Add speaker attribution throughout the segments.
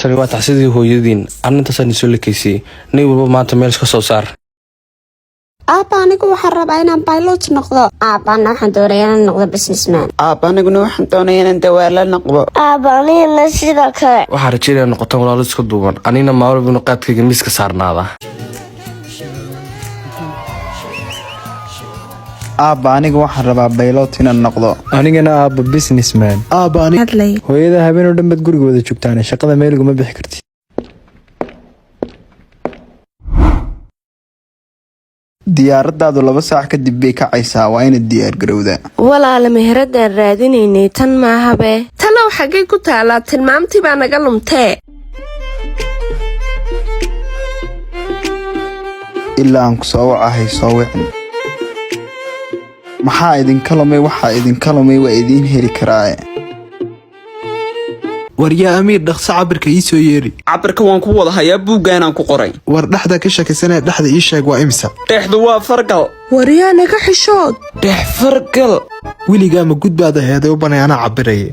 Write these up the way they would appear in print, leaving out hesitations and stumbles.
Speaker 1: tani waa taxsidii hooyadiin arrintaasaan isoo lekeysay nin walba maanta meel iska soo saar
Speaker 2: anigu waxaan rabaa inaan pilot noqdo
Speaker 3: aniguna waxaan doonayaa inaan noqdo businessman
Speaker 2: aniguna waxaan doonayaa inaan dawaale noqdo
Speaker 3: aniguna sidoo kale
Speaker 1: waxaan rajaynayaa noqotaan walaalo isku duuban anina maalin inuu qaadkayga miiska saarnaada
Speaker 4: aniga waxaan rabaa pilot inaan noqdo
Speaker 5: anigana businessman hooyada habeen oo dhan bad guriga wada joogtaan shaqada meeligu ma bixi kartid
Speaker 4: diyaaradaadu 2 saac kadib bay kacaysaa waa inaad diyaar garowdaa
Speaker 6: walaala meheradaan raadinaynay tan maahabe talow xaggay ku taalaa tilmaamtii baa naga lumtee
Speaker 4: ilaa aan ku soo wacahay soo wicin maxaa idinka lumay waa idiin heli karaa
Speaker 7: war yaa amiir dhaqso cabirka ii soo yeeri
Speaker 8: cabirka waan ku wada hayaa buuggaanaan ku qoray
Speaker 7: war dhexda ka shakisanee dhexda ii sheeg waa imisa
Speaker 8: dhexdu waa fargal
Speaker 6: waryaa naga xishood
Speaker 8: dhex fargal
Speaker 7: weligaa ma gudbaad aheeday u banay anaa cabiraya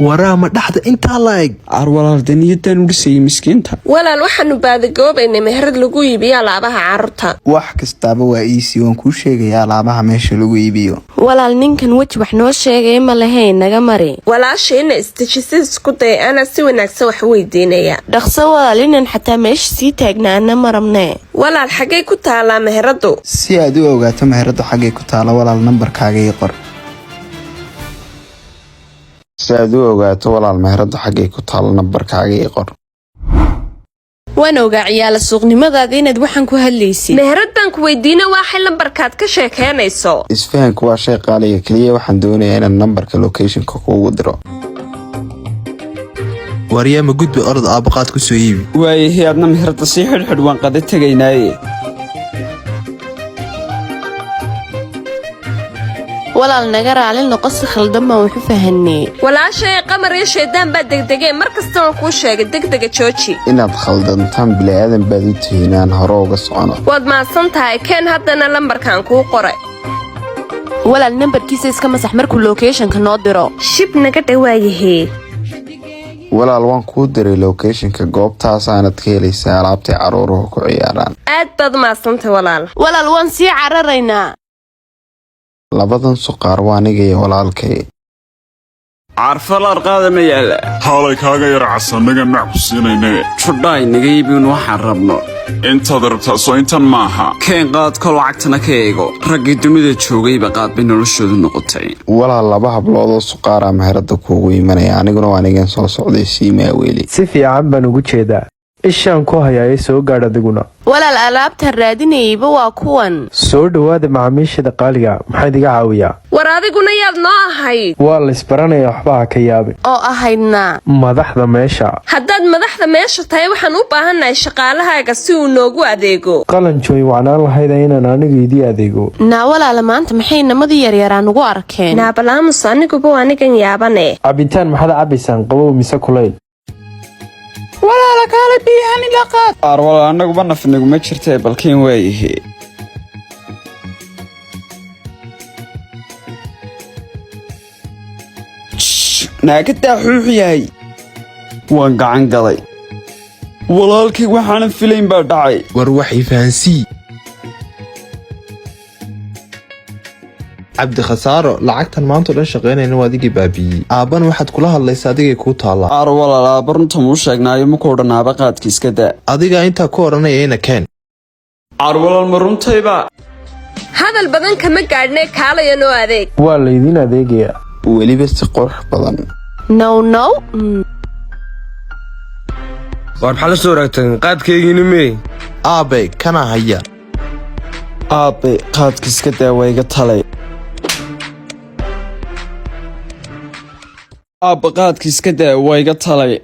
Speaker 7: waraama dhexda intaa la eg
Speaker 8: walaal daniyadaan u dhisayay miskiinta
Speaker 6: walaal waxaanu baadagoobaynay meherad lagu iibiyo alaabaha carruurta
Speaker 4: wax kastaaba waa iisii waan kuu sheegayaa alaabaha meesha lagu iibiyo
Speaker 6: walaal ninkan weji wax noo sheegay ma lahayn naga mari walaashayna istijisad isku day ana si wanaagsan wax weydiinaya dhaqso walaal inan xataa meesha sii taagnaana marabnee walaal xaggay ku taalaa meheradu
Speaker 4: si aad u ogaato meheradu xaggay ku taala walaal nambarkaaga ii qor si aad u ogaato walaal meheradu xaggay ku taalo nambarkaaga ii qor
Speaker 6: waan ogaa ciyaala suuqnimadaada inaad waxaan ku hadlaysay meherad baan ku weydiina waxay lambarkaad ka sheekeynayso
Speaker 4: isfahanku waa shay qaaliga keliya waxaan doonayaa inaan nambarka locationka kuugu diro
Speaker 7: waryaa ma gudba orod aabaqaad ku soo iibi
Speaker 8: waayahey adna meherada sii xidhxidh waan qada tegaynaaye
Speaker 6: walaal naga raali noqo si khaldan baan waxu fahanay walaashay qamar iyo sheedaan baa degdegeen markasta waan kuu sheegay degdega jooji
Speaker 4: inaad khaldantaan bilaadan baad u tihiin aan hore uga socono
Speaker 6: waad mahadsan tahay keen haddana lambarkaan kuu qoray walaal nambarkiisa iska masax markuu locationka noo diro shib naga dhawaayahee
Speaker 4: walaal waan kuu diray locationka goobtaasaanad ka helaysaa alaabtay carruuruhu ku ciyaaraan
Speaker 6: aad baad mahadsantahay walaal waan sii cararaynaa
Speaker 4: labadan suqaar waa aniga iyo walaalkay
Speaker 8: carfalaar qaada ma yaala
Speaker 9: haalay kaaga yar casanaga nac ku siinayne
Speaker 8: fudhaay naga iibin waxaan rabno
Speaker 9: intaad rabtaa soo intan maaha
Speaker 8: keen qaadko lacagtana ka eego raggii dunida joogayba qaad bay noloshoodu noqotay
Speaker 4: walaal 2 habloodoo suqaaraa meherada kuugu imanaya aniguna waa anigan soo socday siimaa weli
Speaker 5: si fiican baan ugu jeedaa ishaan ku hayaayay soo gaadh adiguna
Speaker 6: walaal alaabta raadinayayba waa kuwan
Speaker 5: soo dhawaada macaamiishada qaaliga maxaad iga caawiyaa
Speaker 6: war adiguna yaad noo ahayd
Speaker 5: waa la isbaranaya waxba ha ka yaabin
Speaker 6: oo ahaydna
Speaker 5: madaxda meesha
Speaker 6: haddaad madaxda meesha tahay waxaan u baahannahay shaqaalahaaga si uu noogu adeego
Speaker 5: qalanjooy wacnaan lahayda inaan anigu idii adeego
Speaker 6: naa walaala maanta maxay namadii yaryaraan ugu arkeen naabalaamus aniguba anigan yaabane
Speaker 5: cabitaan maxaad cabaysaan qabow mise kulayl
Speaker 8: walaala kaala biyahan ila qaad walaal annaguba nafniguma jirtee balkiin waayahe naagadaa xuuxu yahay waan gacan gaday walaalkay waxaanan filayn baa dhacay
Speaker 7: war wax ifaansii cabdi khasaaro lacagtan maanta dhan shaqaynayna waa adigii baabiiyey aabbana waxaad kula hadlaysa adigay kuu taallaa
Speaker 8: walaal aabba runta muu sheegnaayo makuu dhannaaba qaadka iska daa
Speaker 7: adigaa intaa ku odhanaya ina keen
Speaker 8: walaal ma runtayba
Speaker 6: hadal badan kama gaadhnee kaalaya noo adeeg
Speaker 5: waa laydiin adeegayaa
Speaker 4: weliba si qurux badan
Speaker 6: now
Speaker 1: war maxaa la soo waraagtan qaadkaygiina mee
Speaker 7: aabe kana haya
Speaker 8: aabbe qaadka iska daa waa iga talay aabba qaadka iska daa waa iga talay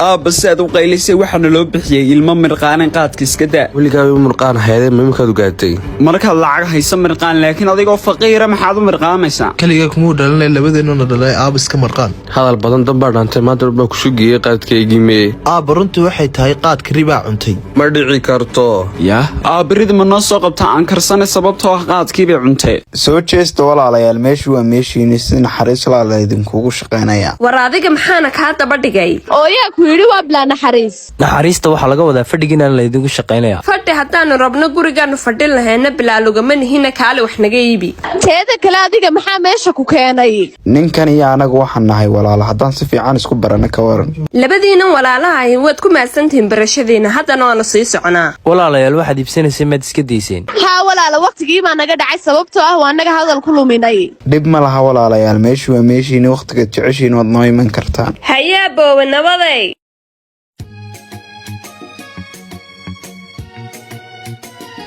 Speaker 8: aabba saad u qaylisay waxaana loo bixiyey ilmo mirqaanin qaadka iska daa
Speaker 1: weligaa mirqaan hayadee mimikaad ugaatay
Speaker 8: markaad lacag hayso mirqaan laakiin adigoo faqiira maxaad u mirqaamaysaa
Speaker 7: keligaa kumuu dhalinay labadeennuna dhalay aaba iska marqaan
Speaker 1: hadal badan danbaa dhaantay maanta baa ku sugiyey qaadkaygii mee
Speaker 7: aabba runtii waxay tahay qaadka ribaa cuntay
Speaker 1: ma dhici karto
Speaker 8: yah aabbarida ma noo soo qabta aan karsane sababtoo ah qaadkiibay cuntay
Speaker 4: soo jeesta walaalayaal meeshu waa meeshiini si naxariis laala idinkugu shaqaynaya
Speaker 6: war adiga maxaana kaa daba dhigay
Speaker 2: oo yaa ku yidhi waa bilaa naxariis.
Speaker 10: naxariista waxaa laga wadaa fadhigiinaan laydinku shaqaynaya
Speaker 6: fadhi haddaanu rabno gurigaanu fadhin lahayna bilaa lugama nihina kaale wax naga iibi.
Speaker 2: teeda kale adiga maxaa meesha ku keenay?
Speaker 4: ninkan iyo anagu waxaan nahay walaalo haddaan si fiican isku barana ka waran
Speaker 6: labadiinan walaalaha ahi waad ku mahadsantihiin barashadiina haddana waanu sii soconaa.
Speaker 10: walaalayaal waxaad iibsanaysay maad iska dayseen
Speaker 2: haa walaala waqtigii baa naga dhacay sababtoo ah waa naga hadal ku luminay.
Speaker 4: dhib ma laha walaalayaal meeshu waa meeshiini wakhtigaad jeceshiin waad noo iman kartaan
Speaker 6: hayaa boowe nabaday.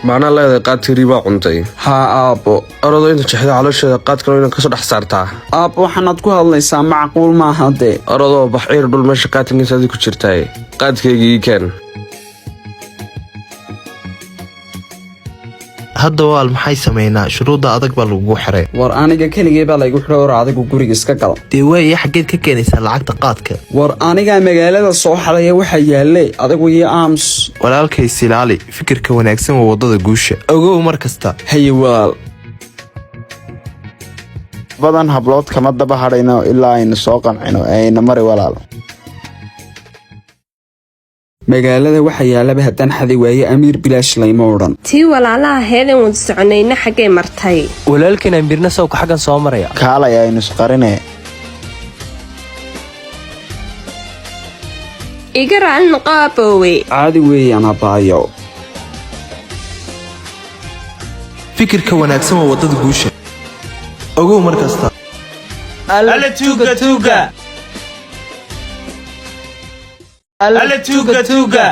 Speaker 1: macnaa leedahay qaadkii ribaa cuntay
Speaker 8: haa aabbo
Speaker 1: orodoo inta jexda caloosheeda qaadkan inaan kasoo dhex saartaa
Speaker 8: aabbo waxaanaad ku hadlaysaa macquul maaha dee
Speaker 1: orodoo baxciir dhul meesha qaatinkiisa adi ku jirtaay qaadkaygii keen
Speaker 7: hadda waal maxay samaynaa shuruudda adag baa lagugu xiray
Speaker 8: war aniga keligee baa laygu xidhay war adigu guriga iska gal
Speaker 7: dee waaya xaggeed ka keenaysaa lacagta qaadka
Speaker 8: war anigaa magaalada soo xadaya waxaa yaallay adigu iyo aams
Speaker 7: walaalkay silaali fikirka wanaagsan waa waddada guusha ogow mar kasta
Speaker 8: haye walaal
Speaker 4: badan hablood kama daba hadhayno ilaa aynu soo qancino ayna mari walaal
Speaker 8: magaalada waxaa yaalaba haddaan xadi waaye amiir bilaash layma odhan
Speaker 6: tii walaalaha heedan wada soconayna xaggay martay
Speaker 10: walaalkiin ambirna sawka xaggan soo maraya
Speaker 4: kaalay aynu isqarine
Speaker 6: iga raali noqo aboowe
Speaker 8: caadi weeyaan abbaayo
Speaker 7: fikirka wanaagsan waa waddada guusha ogow mar kasta
Speaker 8: alla tuuga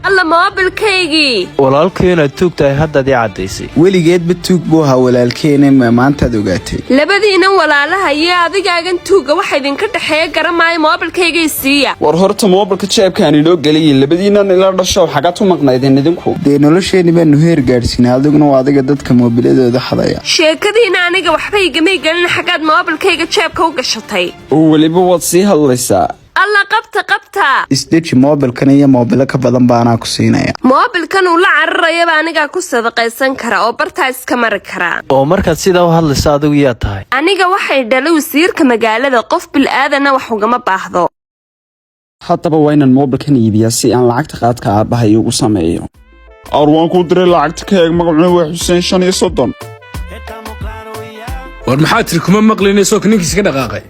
Speaker 6: alla moobilkaygii
Speaker 10: walaalkiinaad tuug tahay haddaad ii caddaysay
Speaker 4: weligeedba tuug buu ahaa walaalkeena maantaad ogaatay
Speaker 6: labadiinan walaalaha iyo adigaagan tuugga waxa idinka dhexeeya garamaayo moobilkaygii siiya
Speaker 8: war horta moobilka jeebkaan inoo geliyay labadiinan ila dhashow xagaad ku maqnaydeen idinku
Speaker 4: dee nolosheenni baanu heer gaadhsiinay adiguna waa adiga dadka moobiladooda xadaya
Speaker 6: sheekadiina aniga waxba igamay gelin xaggaad moobilkayga jeebka u gashatay
Speaker 8: oo weliba waad sii hadlaysaa
Speaker 6: alla qabta
Speaker 4: isdeji moobilkan iyo moobilo ka badan baanaa ku siinaya
Speaker 6: moobilkan uu la cararayaba anigaa ku sadaqaysan kara oo bartaa iska mari karaa
Speaker 10: oo markaad sidaa u hadlaysa adigu yaa tahay
Speaker 6: aniga waxay dhalay wasiirka magaalada qof bil'aadana wax ugama baahdo
Speaker 8: haddaba waa inaan moobilkan iibiyaa si aan lacagta qaadka aabbahay ugu sameeyo
Speaker 9: arwaan kuu diray lacagta ka eeg magacuna waa xuseen 35
Speaker 11: war maxaa tiri kuma maqlinayso ninkiis ka dhaqaaqay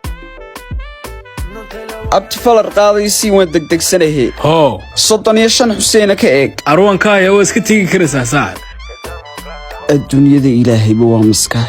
Speaker 8: abti falar qaadaysii waan degdegsanahe
Speaker 11: hoo
Speaker 8: 35 xuseena ka eeg
Speaker 11: arwaankaaya waa iska tegi karaysaa saacad
Speaker 8: adduunyada ilaahayba waa maskax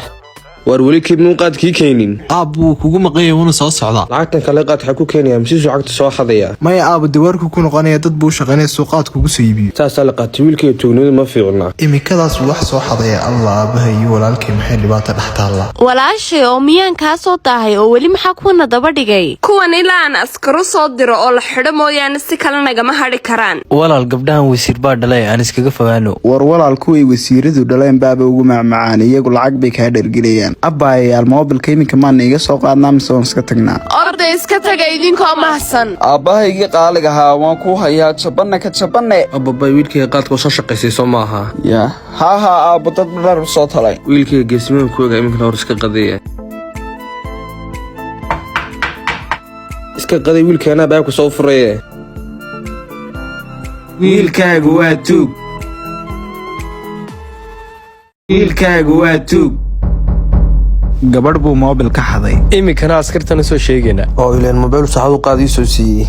Speaker 1: waar weli kiibnuu qaadkii keenin
Speaker 7: aab wuu kugu maqanya wuuna soo socdaa
Speaker 1: lacagtan kale qaad xaa ku keenaya masiisu cagta soo xadaya
Speaker 7: maya aaba dawaarku ku noqonaya dad buu shaqaynaya suuqaad kugu soo iibiyo
Speaker 1: saasaa la qaatay wiilkaiyo tuugnimadu ma fiicna
Speaker 7: imikadaas wax soo xadaya allah aabaha iyo walaalkay maxay dhibaata dhex taallaa
Speaker 6: walaashay oo miyaan kaa soo daahay oo weli maxaa kuwana daba dhigay kuwan ilaa aan askaru soo diro oo la xidho mooyaane si kale nagama hadhi karaan
Speaker 10: walaal gabdhahan wasiir baa dhalay aan iskaga fogaano
Speaker 4: war walaal kuway wasiiradu dhaleen baaba ugu macmacaan iyagu lacag bay kaa dhergelayaan abaayayaal moobilka iminka maana iga soo qaadnaa mise waan iska tagnaa
Speaker 6: orday iska taga idinkoo mahadsan
Speaker 8: aabbahaygii qaalig ahaa waan kuu hayaa jabanne ka jabanne
Speaker 1: ababay wiilkayga qaadka soo shaqaysay soo maaha
Speaker 8: yaa haa aabbo dad dhar soo talay
Speaker 1: wiilkayga geesimahan kuoga iminkana hor iska qadeeya iska qaday wiilkaanaa baabka soo furaye
Speaker 8: wiilkaagu waa tuug
Speaker 4: gabadh buu moobil ka xaday
Speaker 10: iminkana askartana soo sheegayna
Speaker 1: oo ileen mobayl saacad u qaad ii soo siiyey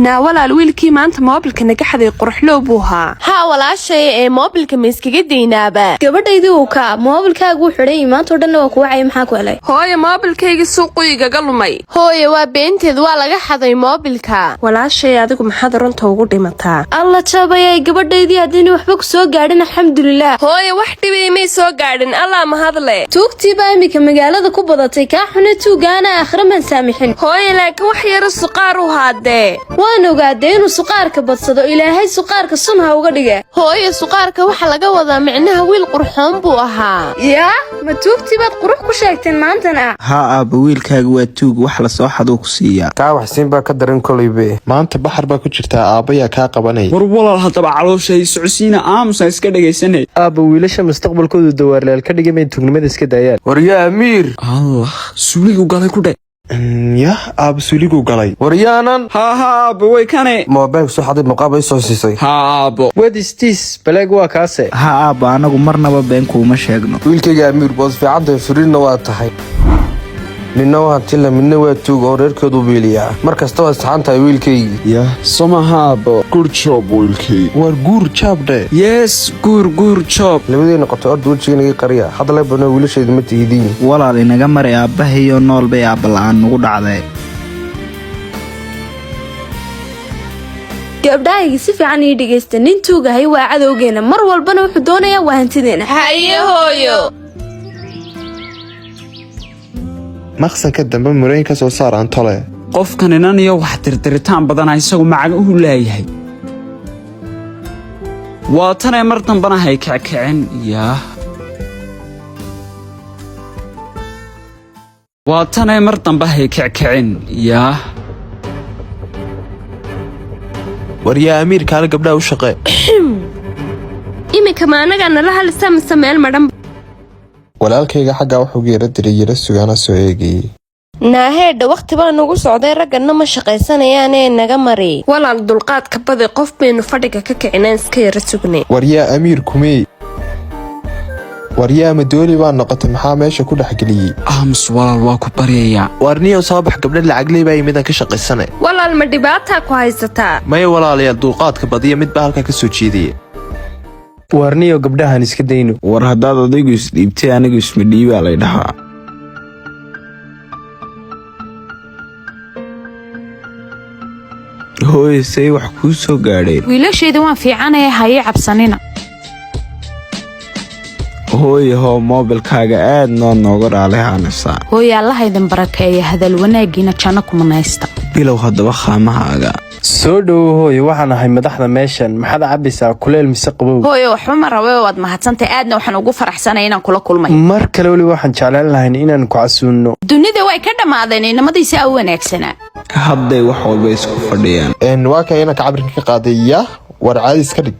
Speaker 6: naa walaal wiilkii maanta moobilka naga xaday quruxloo buu ahaa haa walaashay ee moobilka ma iskaga daynaaba
Speaker 3: gabadhaydii uu ka moobilkaagu wuu xidhay maantoo dhanna waa ku wacay maxaa ku helay
Speaker 6: hooyo moobilkaygii suuqu igaga lumay hooyo waa beenteed waa laga xaday moobilka walaashay adigu maxaad runta ugu dhimataa
Speaker 3: alla jabayay gabadhaydii haddiina waxba ku soo gaadhin alxamdulilah
Speaker 6: hooyo wax dhibay may soo gaadhin allaa mahadle
Speaker 3: tuugtii baa iminka magaalada ku badatay kaa xune tuugaana aakhira maan saamixin
Speaker 6: hooyo laakiin wax yaro suqaar u haadee
Speaker 3: waan ogaadee inuu suqaarka badsado ilaahay suqaarka sun ha uga dhiga
Speaker 6: hooyo suqaarka waxa laga wadaa micnaha wiil qurxoon buu ahaa
Speaker 3: yaa ma tuugtii baad qurux ku sheegteen maantana
Speaker 4: haa aabba wiilkaaga waa tuug wax la soo xaduu ku siiyaa
Speaker 1: kaa waxsiin baa ka daran kolaybe
Speaker 7: maanta baxar baa ku jirtaa aabbayaa kaa qabanaya
Speaker 8: war walaal haddaba caloosha hay socodsiina aamusa iska dhegaysanay
Speaker 5: aabba wiilasha mustaqbalkoodu dawaarlayaal ka dhigay may tuugnimada iska daayaan
Speaker 1: waryaa amiir
Speaker 8: allah suuligu galay ku dhe
Speaker 7: yah aabba suuliguu galay
Speaker 1: waryaanan
Speaker 8: haa aabbo way kane
Speaker 1: moobeelka soo xaday muqaabay soo siisay
Speaker 8: haa aabbo
Speaker 5: wadistiis baleeg waa kaase
Speaker 4: haa aabba anagu marnaba been kuuma sheegno
Speaker 1: wiilkayga amiir bood fiicantahay furiidna waa tahay ninna waa tilla midna waa tuug oo reerkoodu biiliyaa mar kasta waa saxan tahay wiilkaygii
Speaker 7: yah somaha aabbo
Speaker 9: good job wiilkay
Speaker 7: war guur jaabdhe
Speaker 9: yes guur job
Speaker 1: labadii noqotay orda wejiganagii qariya hadda leebano wiilashayda ma tihidiin
Speaker 4: walaal inaga mari aabbahayo nool bay aabba la'aan nugu dhacdee
Speaker 3: gabdhahaygii si fiican ii dhegaysta nin tuugahay waa cadowgeena mar walbana wuxuu doonayaa waa hantideena
Speaker 6: haye hooyo
Speaker 7: maqsanka dambe murayn ka soo saaraan tole
Speaker 8: qofkan inan iyo wax tirtiritaan badana isagu macaga u leeyahay waa tanee mar dambana hay kickicin yaah waa tanee mar dambe hay kickicin yaah
Speaker 10: waryaa amiirkaale gabdhaha u shaqee
Speaker 6: iminka ma anagaa nala halisa mise meel madhan
Speaker 7: walaalkayga xaggaa wuxuu geera diray yara sugaana soo eegayey
Speaker 6: naaheedha wakhti baa nagu socday ragganna ma shaqaysanayaanee naga mari walaal dulqaadka badi qof baynu fadhiga ka kicinaan iska yara sugnay
Speaker 7: waryaa amiir kumey waryaa madooli baa noqotay maxaa meesha ku dhexgeliyey
Speaker 8: aamus walaal waa ku baryayaa
Speaker 10: waarniyow soo bax gabdha lacagley baa yimidaan ka shaqaysane
Speaker 6: walaal ma dhibaataa ku haysataa
Speaker 10: maya walaalayaal dulqaadka badiya mid baa halkaa ka soo jeedaya
Speaker 5: waarniyo gabdhahan iska dayno
Speaker 8: war haddaad adaygu isdhiibtay anigu ismadhiibaa lay dhahaa hooye say wax kuu soo gaadheen
Speaker 2: wiilashayda waan fiicanaya haye cabsanina
Speaker 8: hooye hoo moobilkaaga aad nooga raalihaanaysaa
Speaker 2: hooye allahaydin barakeeya hadal wanaagiina janno kumanaysta
Speaker 8: bilow haddaba khaamahaaga
Speaker 5: soo dhowo hooye waxaan ahay madaxda meeshan maxaad cabbaysaa kuleel mise qabow
Speaker 2: hooye waxba ma rabe waad mahadsantay aadna waxaan ugu faraxsanay inaan kula kulmay
Speaker 5: mar kale weli waxaan jeclaan lahayn inaan ku casuunno
Speaker 2: dunida way ka dhammaadeen inamadiisa u wanaagsanaa
Speaker 8: hadday wax walba isku fadhiyaan
Speaker 7: waa kan inanka cabirka ka qaaday yah war caadis ka dhig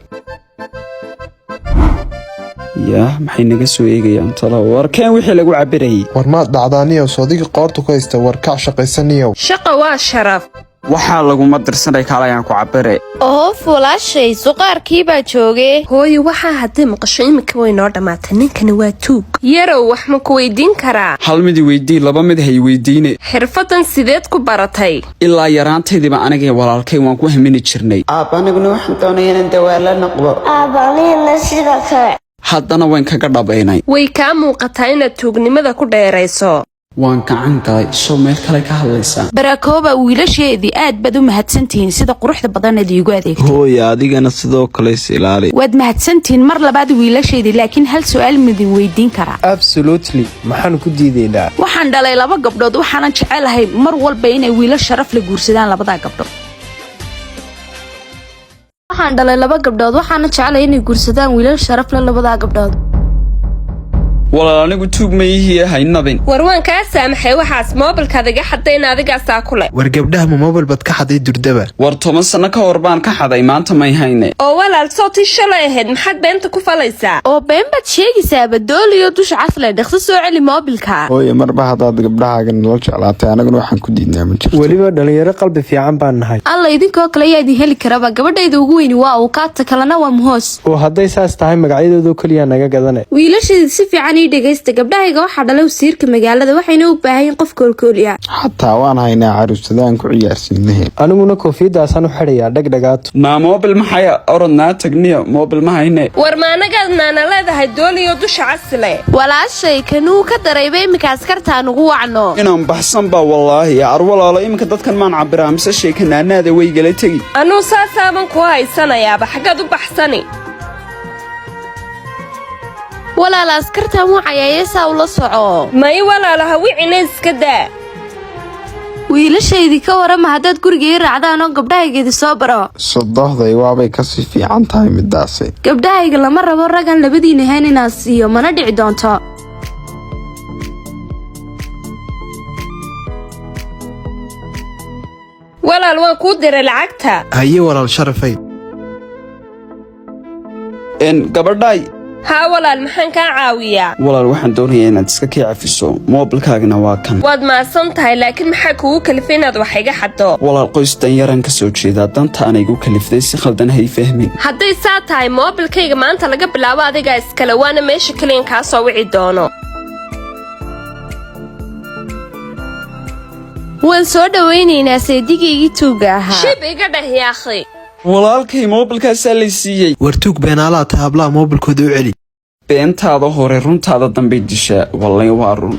Speaker 8: yaah maxay naga soo eegayaan talo warkeen wixii lagu cabirayay
Speaker 7: war maad dhacdaaniyow soodigi qoorta ku haysta war kac shaqaysaniyow
Speaker 6: shaqa waa sharaf
Speaker 8: waxaa laguma dirsanay kaalayaan ku cabire
Speaker 6: oof walaashay suqaarkii baa joogee hooyo waxaa haddii maqasho iminka way noo dhammaatay ninkani waa tuug yarow wax ma ku weydiin karaa
Speaker 8: hal mid weydii laba mid hay weydiine
Speaker 6: xirfadan sideed ku baratay
Speaker 8: ilaa yaraantaydiiba anigay walaalkay waan ku hamini jirnay
Speaker 12: aabba aniguna waxaan doonaya inaan dawaala noqdo
Speaker 3: aabba anigana sidoo kale
Speaker 8: haddana wayn kaga dhabaynay
Speaker 6: way kaa muuqataa inaad tuugnimada ku dheerayso
Speaker 8: waan gacan galay soo meel kale ka hadlaysaa
Speaker 2: barakooba wiilasheedii aad baad u mahadsantihiin sida quruxda badanaed iigu adeegtay
Speaker 8: hooye adigana sidoo kale is ilaali
Speaker 2: waad mahadsantihiin mar labaad wiilasheedii laakiin hal su'aal midin weydiin karaa
Speaker 5: absolutely maxaan ku diidaynaa
Speaker 2: waxaan dhalay 2 gabdhood waxaanan jecelahay mar walba inay wiilal sharaf la guursadaan labadaa gabdhood
Speaker 3: waxaan dhalay 2 gabdhood waxaana jecelahay inay guursadaan wiilal sharaf leh labadaa gabdhood
Speaker 8: walaal anigu tuug ma ihii ahay nabin
Speaker 6: war waan kaa saamaxay waxaas moobilkaad iga xadayna adigaasaa ku leh
Speaker 7: war gabdhaha ma moobil baad ka xaday durdaba
Speaker 8: war 10 sano ka hor baan ka xaday maanta may hayne
Speaker 6: oo walaal sootii shalay ahayd maxaad beenta ku falaysaa
Speaker 3: oo been baad sheegaysaa badooliyo dusha casle dhaqso soo celi moobilka
Speaker 9: hooye marba haddaad gabdhahaaga nala jeclaatay anaguna waxaan ku diidnaa ma jirto
Speaker 5: weliba dhalinyaro qalbi fiican baan nahay
Speaker 3: alla idinkoo kale ayaa idin heli karaba gabadhayda ugu weyni waa uu kaata kalena waa muhoos
Speaker 5: oo hadday saas tahay magacyadoodo keliya naga gadanay
Speaker 3: wiilashayda si fiican fiican ii dhegaysta gabdhahayga waxaa dhalay wasiirka magaalada waxayna u baahan yihiin qof koolkooliya
Speaker 4: xataa waan haynaa caruusadaan ku ciyaarsiinahe
Speaker 5: aniguna koofiyadaasaan u xidhayaa dhegdhegaato
Speaker 8: naa moobil maxaya orodnaa tagniyo moobil ma hayne
Speaker 6: war maanagaad naana leedahay dooliyo dusha casile
Speaker 3: walaashay kanuu ka darayba iminka askartaan ugu wacno
Speaker 8: inaan baxsan baa wallaahi arwalaalo iminka dadkan maan cabiraa mise sheekanaanaada weygala tegi
Speaker 6: anuu saasaaban ku haysanayaaba xaggaad u baxsani
Speaker 3: walaala askartaan wacayayeesaa ula soco
Speaker 6: may walaalaha wicina iska daa
Speaker 3: wiilashaydii ka warama haddaad guriga ii raacdaan oo gabdhahaygeedii soo baro
Speaker 4: sodohday waabay kasii fiican tahay midaasi
Speaker 3: gabdhahayga lama rabo raggan labadiina hayn inaan siiyo mana dhici doonto
Speaker 6: walaal waan kuu diray lacagta
Speaker 10: haye walaal sharafay
Speaker 8: gabadhaay
Speaker 6: haa walaal maxaan kaa caawiyaa
Speaker 8: walaal waxaan doonayaa inaad iska kii cafiso moobilkaagana waa kan
Speaker 6: waad mahadsan tahay laakiin maxaa kugu kalifay inaad wax iga xaddo
Speaker 8: walaal qoys danyaran ka soo jeedaa danta ana igu kaliftay si khaldan hay fahmin
Speaker 6: hadday saa tahay moobilkayga maanta laga bilaabo adigaa iskale waana meesha kaliyan kaa soo wici doono
Speaker 3: waan soo dhawaynaynaa seedigaygii tuugga ahaa
Speaker 6: shib iga dheh yaakhi
Speaker 8: walaalkay moobilkaasaa lay siiyey
Speaker 10: wartuug beenaalaa ta hablaha moobilkooda u celi
Speaker 8: beentaada hore runtaada dambay dishaa wallay waa run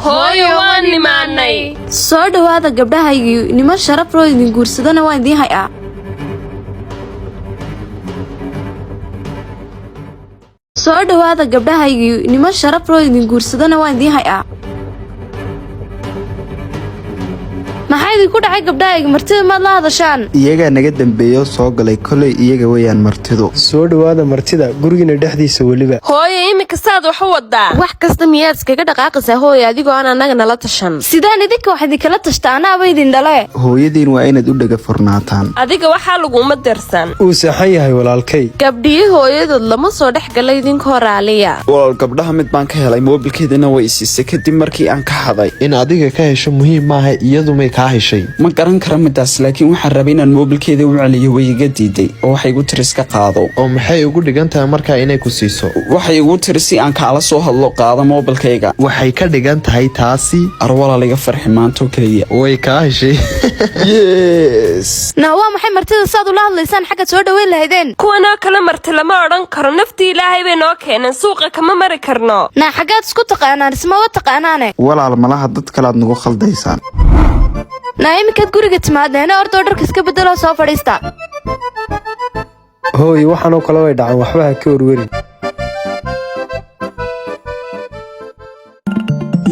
Speaker 6: hooyo waan nimaanay
Speaker 3: soo dhowaada gabdhahaygii niman sharaf loo idin guursadana waan idiin hay-aa soo dhowaada gabdhahaygii niman sharaf loo idin guursadana waan idiin hay-aa maxaa idinku dhacay gabdhahayga martida maad la hadashaan
Speaker 4: iyagaa naga dambeeyo soo galay kolay iyaga weyaan martidu
Speaker 5: soo dhowaada martida gurigiina dhexdiisa weliba
Speaker 6: hooyo iminka saad wax u wadaa
Speaker 3: wax kasta miyaad iskaga dhaqaaqaysaa hooyo adigoo aan annaga nala tashan sidaan idinka wax idinkala tashta anaaba idin dhale
Speaker 4: hooyadiin waa inaad u dhega furnaataan
Speaker 6: adiga waxaa laguma dirsan
Speaker 5: uu seexan yahay walaalkay
Speaker 3: gabdhiyii hooyadood lama soo dhex gala idinkoo raaliya
Speaker 8: walaal gabdhaha mid baan ka helay moobilkeedana way isiisay kadib markii aan ka haday
Speaker 10: in adiga ka hesho muhiim maaha iyadumay kaa heshay
Speaker 8: ma garan kara midaas laakiin waxaan rabay inaan moobilkeeda u celiyo way iga diiday oo waxay igu tiri iska qaado
Speaker 10: oo maxay ugu dhigan tahay markaa inay ku siiso
Speaker 8: waxay igu tiri si aan kaala soo hadlo qaada moobilkayga
Speaker 10: waxay ka dhigan tahay taasi
Speaker 8: arwalaal iga farxi maantoo keliya
Speaker 10: way kaa heshay
Speaker 8: yes
Speaker 3: naa waa maxay martida saad ula hadlaysaan xaggaad soo dhaweyn lahaydeen
Speaker 6: kuwanoo kale marti lama odhan karo naftii ilaahay bay noo keeneen suuqa kama mari karno
Speaker 3: naa xaggaad isku taqaanaan ismaba taqaanaane
Speaker 4: walaal malaha dad kalead nagu khaldaysaan
Speaker 3: naa iminkaad guriga timaadeena ordoo dharka iska beddeloo soo fadhiista
Speaker 5: hooy waxaanoo kale way dhacan waxba ha ka warwerin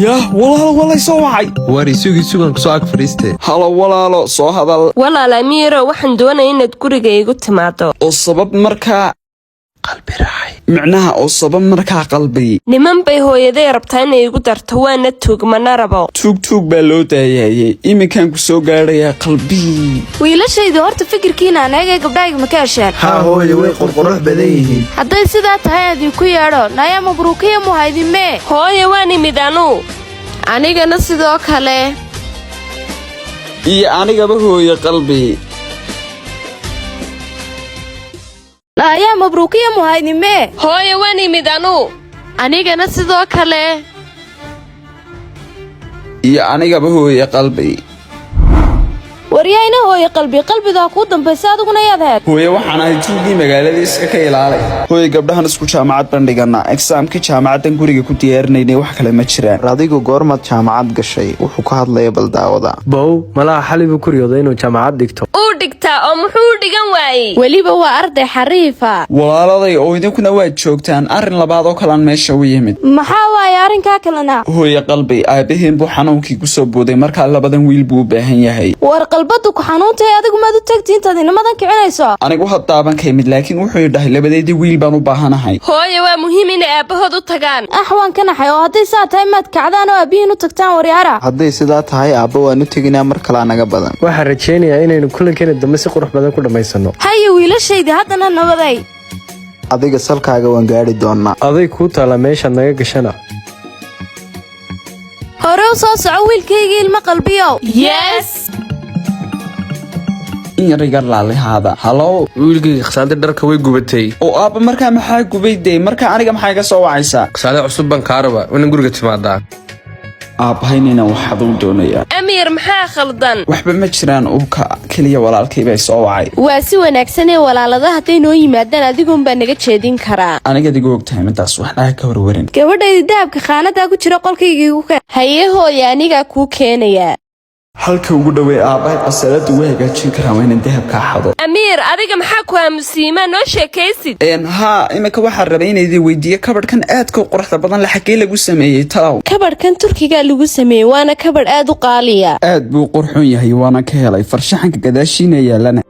Speaker 8: yah walaalo walay soo wacay
Speaker 10: wari sugan kusoo ag fadhiiste
Speaker 8: halo walaalo soo hadal
Speaker 6: walaal amiiro waxaan doonaya inaad guriga igu timaado
Speaker 8: oo sabab markaa
Speaker 10: qalbi raacay
Speaker 8: micnaha oo sabab markaa qalbi
Speaker 6: niman bay hooyaday rabtaa inay igu darto waana tuug mana rabo
Speaker 8: tuug baa loo daayayey iminkaan ku soo gaadhayaa qalbi
Speaker 3: wiilashayda horta fikirkiina anaagay gabdhahayga ma ka hesheen
Speaker 4: haa hooyo way qurqurux badan yihiin
Speaker 3: hadday sidaa tahay aan idinku yeedho naaya mabruukiya muhaydimee
Speaker 6: hooyo waan imid anuu
Speaker 3: anigana sidoo kale
Speaker 8: iyo anigaba hooye qalbi
Speaker 3: naaya mabruukiya muhaydimee
Speaker 6: hooyo waan imid anuu
Speaker 3: anigana sidoo kale
Speaker 8: iyo anigaba hooye qalbi
Speaker 3: waryayna hooye qalbidaa kuu dambaysa adiguna yaad heed
Speaker 8: hooye waxaan ahay tuugii magaalada iska ka ilaalay hooye gabdhahan isku jaamacad baan dhiganaa egsaamkii jaamacaddan guriga ku diyaarinaynay wax kale ma jiraan
Speaker 4: adigu goormaad jaamacad gashay wuxuu ka hadlaya baldaawada
Speaker 5: bow malaha xalibuu ku riyooday inuu jaamacad dhigto
Speaker 6: uu dhigtaa oo muxuu u dhigan waayey
Speaker 3: weliba waa arday xariifa
Speaker 8: walaaladay oo idinkuna waad joogtaan arrin labaad oo kalaan meesha u yimid
Speaker 3: maxaa waaye arrinkaa kalena
Speaker 8: hooye qalbi aabaheen buu xanuunkii ku soo booday markaa labadan wiil buu u baahan yahay
Speaker 3: war qalbadu ku xanuuntahay adigu maad u tagti intaad inamadan kicinayso
Speaker 8: anigu haddaaban ka imid laakiin wuxuu dhahay labadeedii wiil baan u baahanahay
Speaker 6: hooye waa muhiim inay aabbahood u tagaan
Speaker 3: waan ka naxay oo hadday saa tahay maad kacdaan oo aabbihiin u tagtaan waryaara
Speaker 4: hadday sidaa tahay aabba waan u teginaa mar kalaa naga badan
Speaker 5: waxaan rajaynayaa inaynu kulankeena dambe si qurux badan ku dhammaysano
Speaker 3: haye wiilashaydii haddana nabaday
Speaker 4: adiga salkaaga waan gaadhi doonaa
Speaker 5: aday kuu taalla meeshaad naga gashana
Speaker 3: hore u soo soco wiilkaygii ilmo qalbiyow
Speaker 6: yes
Speaker 8: in yar iga laalihaada. Hallo
Speaker 1: wiilkayga khasaalada dharka way gubatay.
Speaker 8: oo aabba markaa maxaa gubay dee markaa aniga maxaa iga soo wacaysaa?
Speaker 1: khasaalada cusub baan kaa rabaa inaan guriga timaadaa.
Speaker 8: aabbahaynina waxaad u doonayaa.
Speaker 6: amiir maxaa khaldan?
Speaker 8: waxba ma jiraan uka keliya walaalkay bay soo wacay.
Speaker 3: waa si wanaagsan ee walaalada hadday noo yimaadaan adigun baa naga jeedin karaa.
Speaker 8: aniga adigu ogtahay midaas waxna ka warwarin.
Speaker 3: gabadhayda dahabka khaanada ku jira qolkayga igu keen. haye hooyo aniga kuu keenaya.
Speaker 8: halka ugu dhawey aabbahay qasaalada way hagaajin karaa waa inaan dahabka xado.
Speaker 6: amiir adiga maxaa ku aamusiima noo sheekaysid?
Speaker 8: haa imika waxaan rabay inaydii weydiiyo kabadhkan aadka u quruxda badan la xagee lagu sameeyey talow.
Speaker 3: kabadhkan turkiga lagu sameeyey waana kabadh aad u qaaliya.
Speaker 8: aad buu qurxoon yahay waana ka helay farshaxanka gadaashiina yaalana.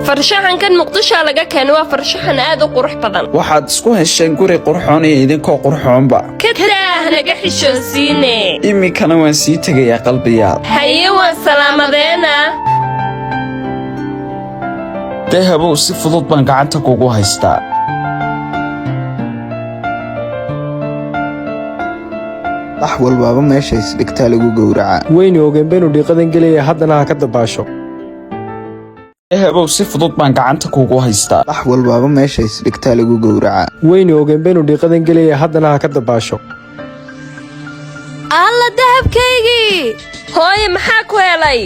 Speaker 6: farshaxankan muqdisho laga keenay waa farshaxan aad u qurux badan.
Speaker 8: waxaad isku hesheen guri qurxoon iyo idinkoo qurxoonba.
Speaker 6: kadaah naga xishoonsiine.
Speaker 8: imikana waan sii tegayaa qalbiyaad.
Speaker 6: haye waan salaamadeena.
Speaker 8: dahabow si fudud baan gacanta kugu haystaa.
Speaker 4: wax walbaaba meesha isdhigtaa lagu gowracaa.
Speaker 5: waynu ogeen baynu dhiiqadan gelaya haddana ha ka dabaasho.
Speaker 8: dahabow si fudud baan gacanta kugu haystaa.
Speaker 4: wax walbaaba meesha isdhigtaa lagu gowracaa.
Speaker 5: waynu ogeen baynu dhiiqadan gelaya haddana ha ka dabaasho.
Speaker 3: alla dahabkaygii.
Speaker 6: hooye maxaa ku helay?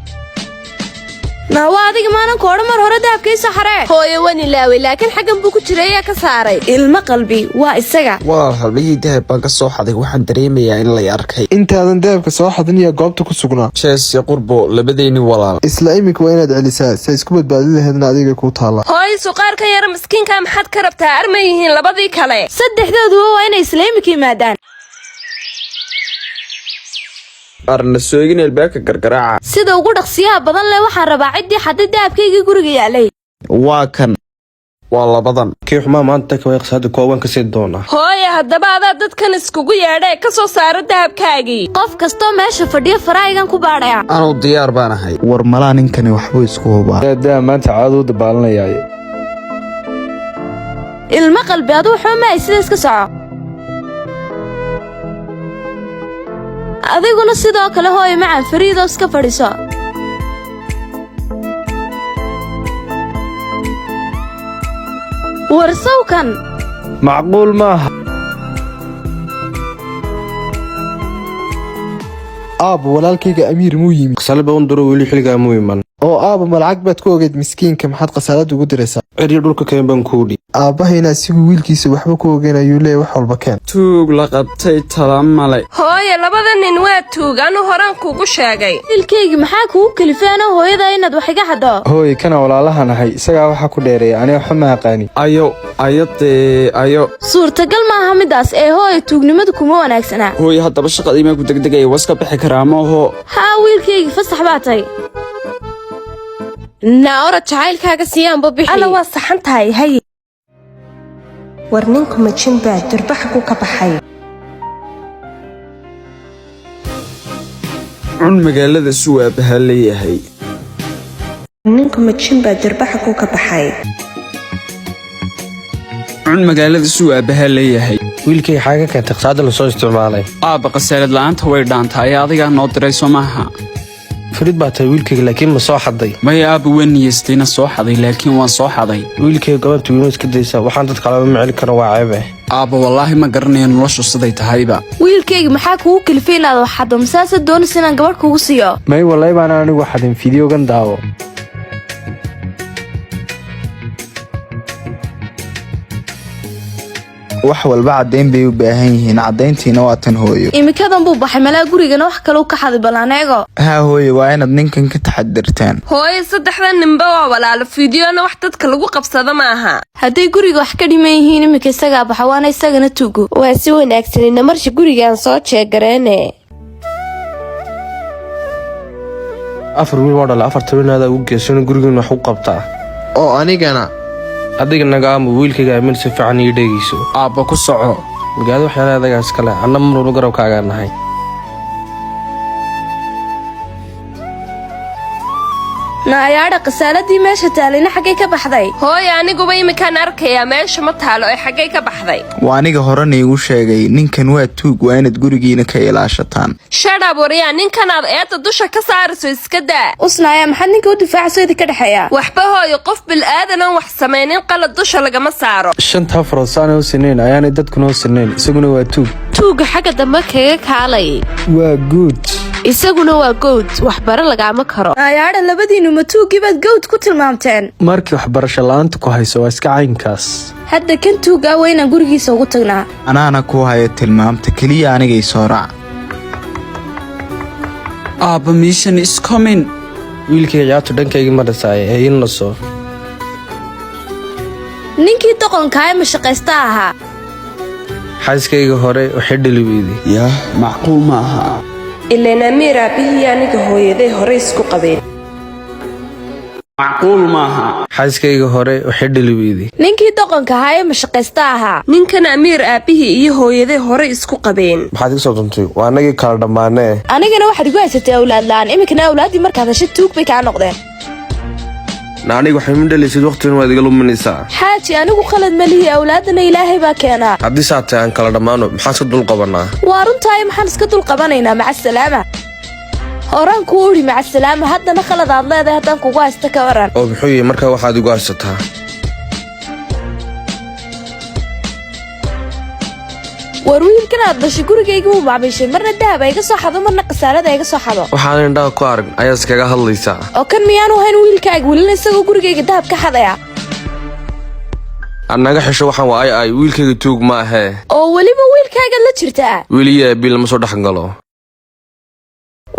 Speaker 3: nawa adiga maanan koodha mar hore dahabkaysa xaree. hooyo waan ilaaway laakiin xaggan buu ku jiray ayaa ka saaray. ilmo qalbi waa isaga.
Speaker 8: walaal halmihii dahab baan ka soo xaday waxaan dareemayaa in lay arkay.
Speaker 7: intaadan dahabka soo xadin iyo goobta ku sugnaa.
Speaker 8: jees iyo qurbo labadeenni walaal.
Speaker 7: isla iminka waa inaad celisaa si isku badbaadin laheedna adiga kuu taalla.
Speaker 6: hooye suqaarka yara miskiinka maxaad ka rabtaa? arma yihiin labadii kale.
Speaker 3: saddexdooduba waa inay isla imika yimaadaan.
Speaker 8: arna soogin albaabka gargaraaca.
Speaker 3: sida ugu dhaqsiyaha badan leh waxaan rabaa ciddii xadda dahabkaygii guriga yaalay.
Speaker 8: waa kan waa labadan.
Speaker 1: kii xumaa maanta ka way khasaalada kooban ka sii doonaa.
Speaker 6: hooye haddaba adaa dadkan iskugu yeedhay ka soo saaro dahabkaagii.
Speaker 3: qof kastoo meesha fadhiya faraa'igan ku baadhaya.
Speaker 8: anuu diyaar baan ahay.
Speaker 4: war malaa ninkani waxbuu isku hubaa.
Speaker 5: daa maanta caaduu dabaalanayaaye.
Speaker 3: ilmo qalbi aduu xumaay sida iska soco. adiguna sidoo kale hooyo macaan fariidoo iska fadhiso. warsawkan
Speaker 5: macquul maaha.
Speaker 7: aabba walaalkayga amiir muu yimi.
Speaker 1: khasaalada un duro weli xilligaa muu iman.
Speaker 7: oo aabba ma lacag baad ku ogeyd miskiinka maxaad khasaalada ugu diraysaa?
Speaker 1: ciryo dhulka keen baan kuu dhi.
Speaker 7: aabbahayna asigu wiilkiisa waxba ku ogeyn ayuu leeyahy wax walba keen.
Speaker 8: tuug la qabtay tala male.
Speaker 6: hooye labada nin waa tuug anu horaan kugu sheegay.
Speaker 3: wiilkaygi maxaa kugu kalifeeno hooyada inaad wax iga xaddo?
Speaker 5: hooy kana walaalahan ahay isagaa waxaa ku dheereeya aniga waxba ma aqaani.
Speaker 8: ayo
Speaker 3: suurtagal maaha midaas ee hooyo tuugnimadu kuma wanaagsanaa.
Speaker 8: hooy haddaba shaqadii maa ku degdegaya waska bixi karaa maaho.
Speaker 3: haa wiilkaygi fasax baa tay.
Speaker 6: naora jacaylkaaga siyaanba bixi. alla waa saxan tahay haye. war ninku majin baa durbaxa ku ka baxay.
Speaker 8: cun magaalada suwaabaha leeyahay.
Speaker 6: ninku majin baa durbaxa ku ka baxay.
Speaker 8: cun magaalada suwaabaha leeyahay.
Speaker 1: wiilkay xaaga keentay khasaalada lasoo isticmaalay.
Speaker 8: aabba qasaalad la'aanta way dhaantaa ee adigaa noo diray soo maaha.
Speaker 1: fariid baa tahay wiilkayga laakiin ma soo xaday.
Speaker 8: maya aabba waan niyeystayna soo xaday laakiin waan soo xaday.
Speaker 1: wiilkayga gabartu wiima iska daysaa waxaan dadka laba maceli karo waa ceeb eh.
Speaker 8: aabba wallaahi ma garanayo noloshu siday tahayba.
Speaker 3: wiilkaygi maxaa kugu kalifay inaad wax xaddo masaase doonaysa inaan gabadh kugu siiyo?
Speaker 5: may wallahi baan anigu xadin fideogan daawo.
Speaker 4: wax walba caddayn bay u baahan yihiin. caddayntiina waa tan hooyo.
Speaker 3: imikadan buu baxay malaa gurigana wax kale u ka xadi balaaneego.
Speaker 4: haa hooyo waa inaad ninkan ka taxadirtaan.
Speaker 6: hooye saddexda ninba waa walaalo fideona wax dadka lagu qabsado maaha.
Speaker 3: hadday guriga wax ka dhiman yihiin imika isagaa baxa waana isagana tugo.
Speaker 6: waa si wanaagsanina marsha gurigaan soo jeegareene.
Speaker 1: 4 wiil waa dhala 4 winaada ugu geesona gurigan wax u qabtaa.
Speaker 7: oo anigana
Speaker 1: adiga naga aamu wiilkayga aamin si fiican ii dhegeyso.
Speaker 8: aabba ku soco.
Speaker 1: magaalo waxyaalaha adagaas kale anna mar walba garabkaagaa nahay.
Speaker 3: naayaadha qasaaladii meesha taalayna xaggay ka baxday
Speaker 6: hooyo aniguba imikaan arkayaa meesha ma taalo ee xaggay ka baxday
Speaker 4: waa aniga horena iigu sheegay ninkan waa tuug waa inaad gurigiina ka ilaashataan
Speaker 6: shadab waryaa ninkanaad eedda dusha ka saarayso iska daa
Speaker 3: usnaaya maxaad ninka u difaacayso idinka dhexeeya
Speaker 6: waxba hooyo qof bil'aadanan wax samaynin qalad dusha lagama saaro
Speaker 5: shanta farosaana u sinayn ayaanay dadkuna u sinayn isaguna waa
Speaker 6: tuuga xagga dambe kaga kaalay
Speaker 5: waa guud
Speaker 6: isaguna waa gowd waxbaro lagaama karo
Speaker 3: naayaadha labadiinu ma tuuggii baad gowd ku tilmaamteen
Speaker 5: markii waxbarasho la-aanta ku hayso waa iska caynkaas
Speaker 3: hadda kan tuuggaa waa inaan gurigiisa ugu tagnaa
Speaker 4: anaana ku haya tilmaamta keliya anigay soo raac
Speaker 8: Abba mission is coming.
Speaker 1: wiilkay ciyaartu dhankayga ma dhisaaye ee in la soo
Speaker 3: ninkii doqonkaa ee mashaqaysta ahaa
Speaker 1: xaaskayga hore waxay dhaliweyday
Speaker 8: Yah, macquul ma aha.
Speaker 6: ileen amiir aabihii aniga hooyaday hore isku qabeen
Speaker 8: Macquul ma aha.
Speaker 1: xaaskayga hore waxay dhaliweyday
Speaker 3: ninkii doqonka ahaa ee mashaqaysta ahaa
Speaker 6: ninkan amiir aabihii iyo hooyaday hore isku qabeen
Speaker 1: maxaad iga soo duntay waa anagii kala dhammaanee
Speaker 3: anigana waxaad igu haysatay awlaad la'aan iminkana awlaaddii markaad heshay tuug bay kaa noqdeen
Speaker 1: na aniga waxay ma dhalaysid waqtigan waad iga luminaysaa
Speaker 3: xaaji anigu khalad ma lihi awlaadana ilaahay baa keenaa
Speaker 1: haddii saa tahay aan kala dhammaano maxaan iska dul qabanaa
Speaker 3: waa runtaay maxaan iska dul qabanaynaa macasalaama horaan kuu udhi macasalaama haddana khalad aad leedahay haddaan kugu haysta ka waran
Speaker 1: oo muxuu yihi markaa waxaad igu haysataa
Speaker 3: war wiilkan aad dhashay gurigayga wuu macmiishay marna dahab iga soo xado marna qasaalada iga soo xado
Speaker 1: waxaan indhaha ku arag ayaa iskaga hadlaysaa
Speaker 3: oo kan miyaanu hayn wiilkaaga welina isagoo gurigayga dahab ka xadaya
Speaker 1: annaga xesho waxaan waa ay wiilkayga tuug ma ahee
Speaker 3: oo weliba wiilkaagaad la jirtaa
Speaker 1: weliya bil lama soo dhex galo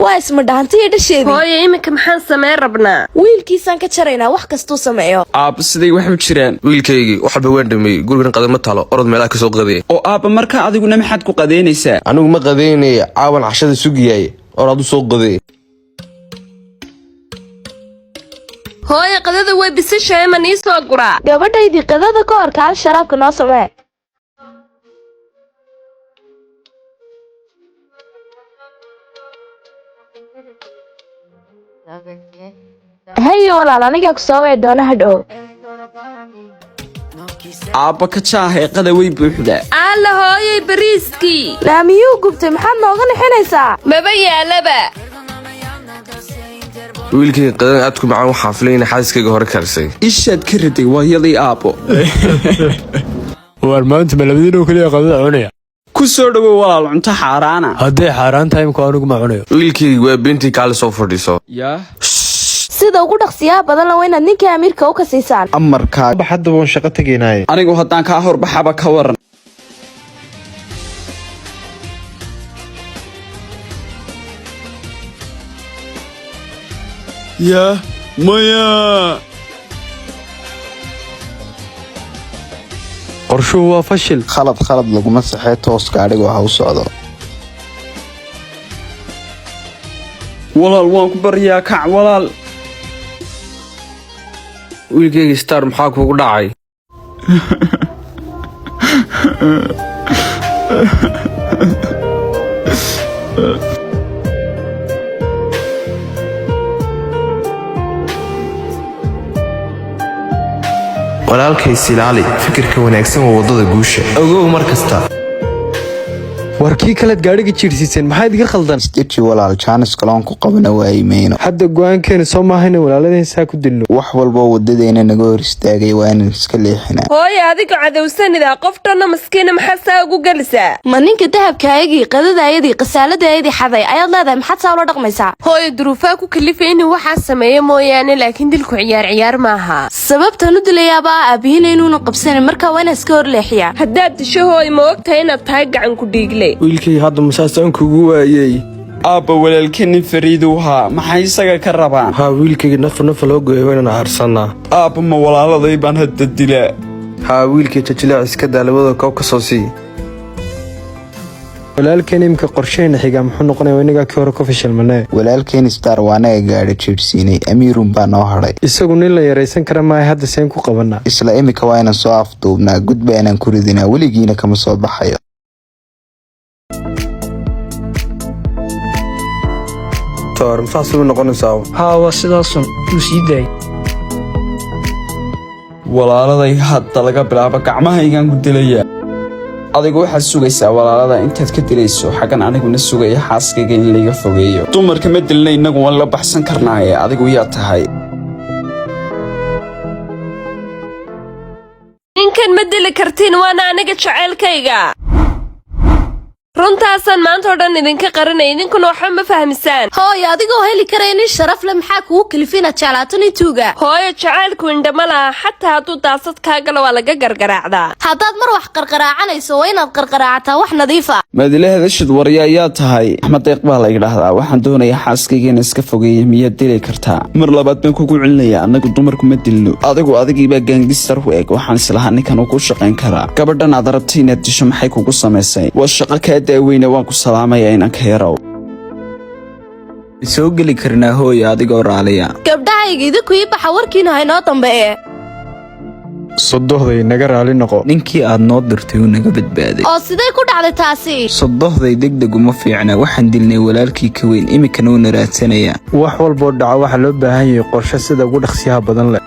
Speaker 3: waa isma dhahantiyo dhasheedii
Speaker 6: hooyo iminka maxaan samayn rabnaa
Speaker 3: wiilkiisaan ka jaraynaa wax kastuu sameeyo
Speaker 8: Abba siday wax u jiraan.
Speaker 1: wiilkaygii wax walba waan dhameeyey gurigan qadama talo orod meelaha ka soo qadee
Speaker 8: Oo Abba markaa adiguna maxaad ku qadeynaysaa?
Speaker 1: anigu ma qadeynaya caawan cashada sugiyay oraad u soo qadee
Speaker 6: hooyo qadada way bisashahay ma nii soo guraa
Speaker 3: gabadhaydii qadada ka hor kaal sharaabka noo samee hayo walaal anigaa ku soo wee doona hadhow
Speaker 8: Abba ka jaaheeqada way buuxdaa.
Speaker 6: alla hooyay bariiskii
Speaker 3: laamiyuu gubtay maxaad nooga nixinaysaa
Speaker 6: maba yaalaba
Speaker 1: wiilkayga qadan aadku macaan waxaa filayna xaaskayga hore karisay
Speaker 8: Ishaad ka riday waa yadii Abbo.
Speaker 11: waar maanta ma labadiinoo keliya qadada cunaya
Speaker 8: Ku soo dhawow walaal cunto xaaraana.
Speaker 11: hadday xaaraan tahay imka anigu ma cunayo
Speaker 1: wiilkayga waa beentii kaale soo fadhiiso
Speaker 8: Yah.
Speaker 3: sida ugu dhaqsiyaha badan la waa inaad ninka amiirka u kasiisaan
Speaker 4: amarkaaga
Speaker 5: hadda waan shaqo tegaynaaye
Speaker 8: Anigu haddaan kaa horbaxaba ka waran. Yah, maya.
Speaker 5: qorshuhu waa fashil
Speaker 4: khalad laguma saxee tooska adhigo ha u socdo
Speaker 8: Walaal waan ku baryaa kac walaal.
Speaker 1: wiilkayga star maxaa kugu dhacay
Speaker 10: walaalkay silaali fikirka wanaagsan waa waddada guusha ogow mar kasta
Speaker 5: war kii kalead gaadhiga jiirsiiseen maxaad iga khaldan
Speaker 4: isdeji walaal jaanis kaloon ku qabana waaymayno
Speaker 5: hadda go-aankeena soo maahayna walaaladeen saa ku dilno
Speaker 4: wax walboo wadadeena naga hor istaagay waa inaan iska leexinaa
Speaker 6: hooyo adiga cadowsanida qof dhanna maskiina maxaa saa ugu gelisaa
Speaker 3: ma ninka dahabkaayagii qadadaayadii qasaaladaayadii xaday ayaad leedahay maxaad saa ula dhaqmaysaa
Speaker 6: hooyo duruufaa ku kalifa inuu waxaa sameeyo mooyaane laakiin dilku ciyaar maaha
Speaker 3: sababtaan u dilayaaba aabihiina inuuna qabsanin markaa waa inaan iska hor leexiyaa
Speaker 6: haddaad disho hooy ma ogtahay inaad tahay gacan ku dhiigle
Speaker 1: wiilkay hadda masaasaan kugu waayey
Speaker 8: Abba walaalkeenin Fariidu haa maxay isaga ka rabaan?
Speaker 1: haa wiilkayga nafa loo gooyay waa inaan aarsanaa
Speaker 8: Abba ma walaaladay baan hadda dilaa.
Speaker 1: haa wiilkay jajilaac iska daa labada koob ka soo sii
Speaker 5: walaalkeen imka qorsheena xigaa muxuu noqonaya inagaa kii hore ku fashilmanee
Speaker 4: walaalkeen star waa anaga gaadha jiirsiinay amiirun baa noo hadhay
Speaker 5: isagu nin la yaraysan kara maaha hadda seen ku qabanaa
Speaker 4: isla imika waa inaan soo afduubnaa gudba inaan ku ridinaa weligiina kama soo baxayo
Speaker 1: ka hor saas u noqonaysaa
Speaker 5: haa waa sidaasun uu sii daayay
Speaker 8: walaaladay hadda laga bilaabo gacmahaygaan ku dilaya adigu waxaad sugaysaa walaalada intaad ka dilayso xaggan aniguna sugaya xaaskayga in layga fogeeyo dumarka ma dilna innagu waan la baxsan karnaaye adigu yaa tahay
Speaker 6: ninkan ma dili kartiin waana aniga jaceylkayga runtaasaan maanta oo dhan idinka qarinay idinkuna waxba ma fahmisaan
Speaker 3: hooyo adigoo heli karaya nin sharaf leh maxaa kugu kalifina jeclaato nin tuuga
Speaker 6: hooyo jacaylku indhama laha xataa hadduu daasad kaa galo waa laga gargaraacdaa
Speaker 3: haddaad mar wax qarqaraacanayso waa inaad qarqaraacataa wax nadiifa
Speaker 8: maadila hadashid warya ayaa tahay axmed deeq baa la idhaahdaa waxaan doonayaa xaaskayga in iska fogeeya miyaad dili kartaa mar labaad baan kugu celinayaa annagu dumarku ma dilno adigu adigiibaa gaangistar u eg waxaan islahaa ninkan uu ku shaqayn karaa gabadhan aad arabtay inaad disho maxay kugu samaysay waa shaqo kaa daaweyne waan ku salaamayaa inanka yarow
Speaker 4: soo geli karnaa hooyo adigoo raaliya
Speaker 3: gabdhahayga idinku ii baxa warkiina haynoo dambeeye
Speaker 5: sodohday naga raali noqo
Speaker 4: ninkii aad noo dirtay uu naga badbaaday
Speaker 3: oo siday ku dhacday taasi
Speaker 4: sodohday degdeg uma fiicna waxaan dilnay walaalkii ka weyn iminkana uuna raadsanayaa
Speaker 5: wax walboo dhaca waxaa loo baahan yahay qorshe sida ugu dhaqsiyaha badan leh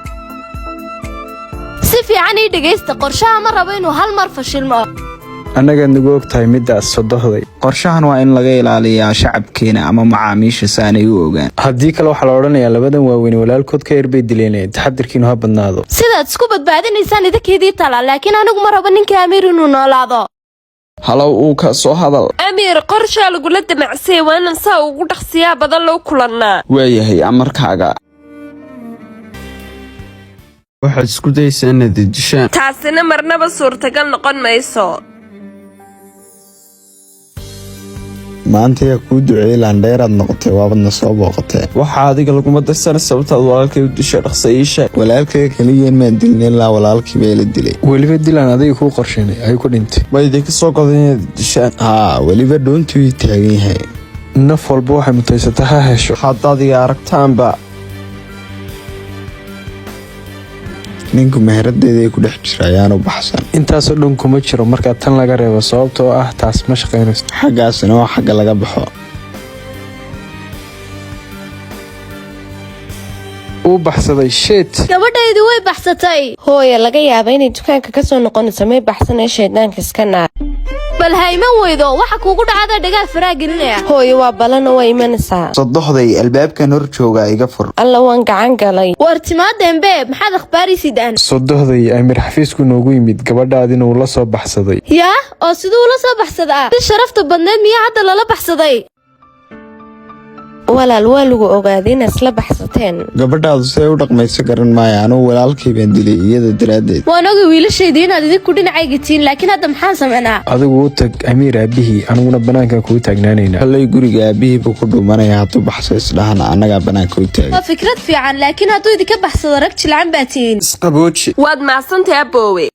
Speaker 3: si fiican ii dhegaysta qorshaha ma rabo inuu hal mar fashilmo
Speaker 5: annagaad nagu og tahay middaas sodohday
Speaker 4: qorshahan waa in laga ilaaliyaa shacabkeena ama macaamiisha si aanay u ogaan
Speaker 5: haddii kale waxaa la odhanayaa labadan waaweyn walaalkood ka yar bay dileen taxadirkiinu ha badnaado
Speaker 3: sidaad isku badbaadinaysaan idinkeedii tala laakiin anigu ma rabo ninka amiir inuu noolaado
Speaker 8: halow uu ka soo hadal
Speaker 6: amiir qorshaa lagula damacsay waa inan saa ugu dhaqsiyaha badan loo kulannaa
Speaker 8: waayahay amarkaaga waxaad isku daysaa inaad dishaan
Speaker 6: taasina marnaba suurtagal noqon mayso
Speaker 4: maanta yaa kuu duceeyey laandheeraad noqotay waabadna soo booqatee
Speaker 8: waxaa adiga laguma darsana sababtaad walaalkay u disha dhaqsa ii sheeg
Speaker 4: walaalkayga keliyeen maan dilin ilaa walaalkiiba ila dilay
Speaker 5: weliba dilaan adiga kuu qorsheynay ay ku dhintay
Speaker 8: ma idinka soo goday inaad dishaan
Speaker 4: haa weliba dhoontuu ii taagan yahay
Speaker 5: naf walba waxay mutaysataa ha hesho
Speaker 8: haddaad iga aragtaanba
Speaker 4: ninku meheradeedaay ku dhex jira ayaanu baxsan
Speaker 5: intaasoo dhan kuma jiro markaa tan laga reebo sababtoo ah taas ma shaqaynayso
Speaker 4: xaggaasina waa xagga laga baxo
Speaker 5: uu baxsaday sheet
Speaker 3: gabadhaydii way baxsatay
Speaker 6: hooya laga yaaba inay dukaanka ka soo noqonayso may baxsanee shayddaanka iska naar
Speaker 3: bal ha iman weydo waxa kuugu dhacada dhagaal faraa gelinaya
Speaker 6: hooyo waa balana waa imanaysaa
Speaker 4: sodohday albaabkan hor jooga iga fur
Speaker 6: alla waan gacan galay
Speaker 3: war timaadeenbe maxaad akhbaaraysidaan
Speaker 5: sodohday amiir xafiisku noogu yimid gabadhaadina uu la soo baxsaday
Speaker 3: yaa oo siduu ula soo baxsadaa si sharafta badneed miyaa hadda lala baxsaday
Speaker 6: walaal waa lagu ogaaday inaad isla baxsateen
Speaker 4: gabadhaadu siday u dhaqmayso garan maayo anugu walaalkay baan dilay iyada daraaddeed
Speaker 3: waan oga wiilashaydii inaad idinku dhinacayga tihiin laakiin hadda maxaan samaynaa
Speaker 5: adigu u tag amiir aabihii aniguna bannaankan kuu taagnaanaynaa
Speaker 4: hallay guriga aabihii buu ku dhuumanaya hadduu baxso isdhahana annagaa bannaanka u taagan
Speaker 3: waa fikrad fiican laakiin hadduu idinka baxsado rag jilcan baa tihiin
Speaker 8: isqabooji
Speaker 6: waad macsantay aboowe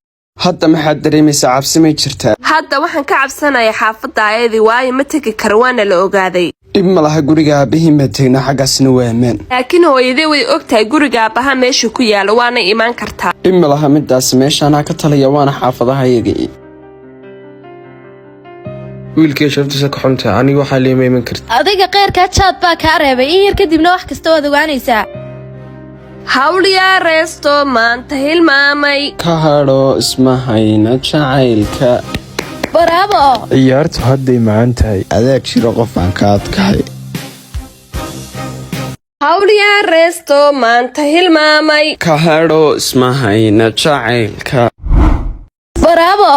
Speaker 8: hadda maxaad dareemaysaa cabsi may jirtaa
Speaker 6: hadda waxaan ka cabsanayaa xaafadda ayadii waayo ma tegi karo waana la ogaaday
Speaker 8: dhib ma laha guriga aabbihiin baa tegnaa xaggaasina waa ammaan
Speaker 6: laakiin hooyadee way og tahay guriga aabbaha meesha ku yaala waana imaan kartaa
Speaker 8: dhib ma laha middaas meeshaanaa ka talaya waana xaafadahayaga
Speaker 1: wiilkii sharaftiisa ka xunta aniga waxaa liima iman karta
Speaker 3: adiga keyrkaa jaad baa kaa reebay in yar kadibna wax kasta waad ogaanaysaa
Speaker 6: hawliyaa reesto maanta hilmaamay
Speaker 8: ka hadho isma hayna jacaylka
Speaker 3: baraabo
Speaker 5: ciyaartu hadday macaan tahay
Speaker 4: adaa jiro qof aan ka adkahay
Speaker 6: hawliyaa reesto maanta hilmaamay
Speaker 8: ka hadho isma hayna jacaylka
Speaker 3: baraabo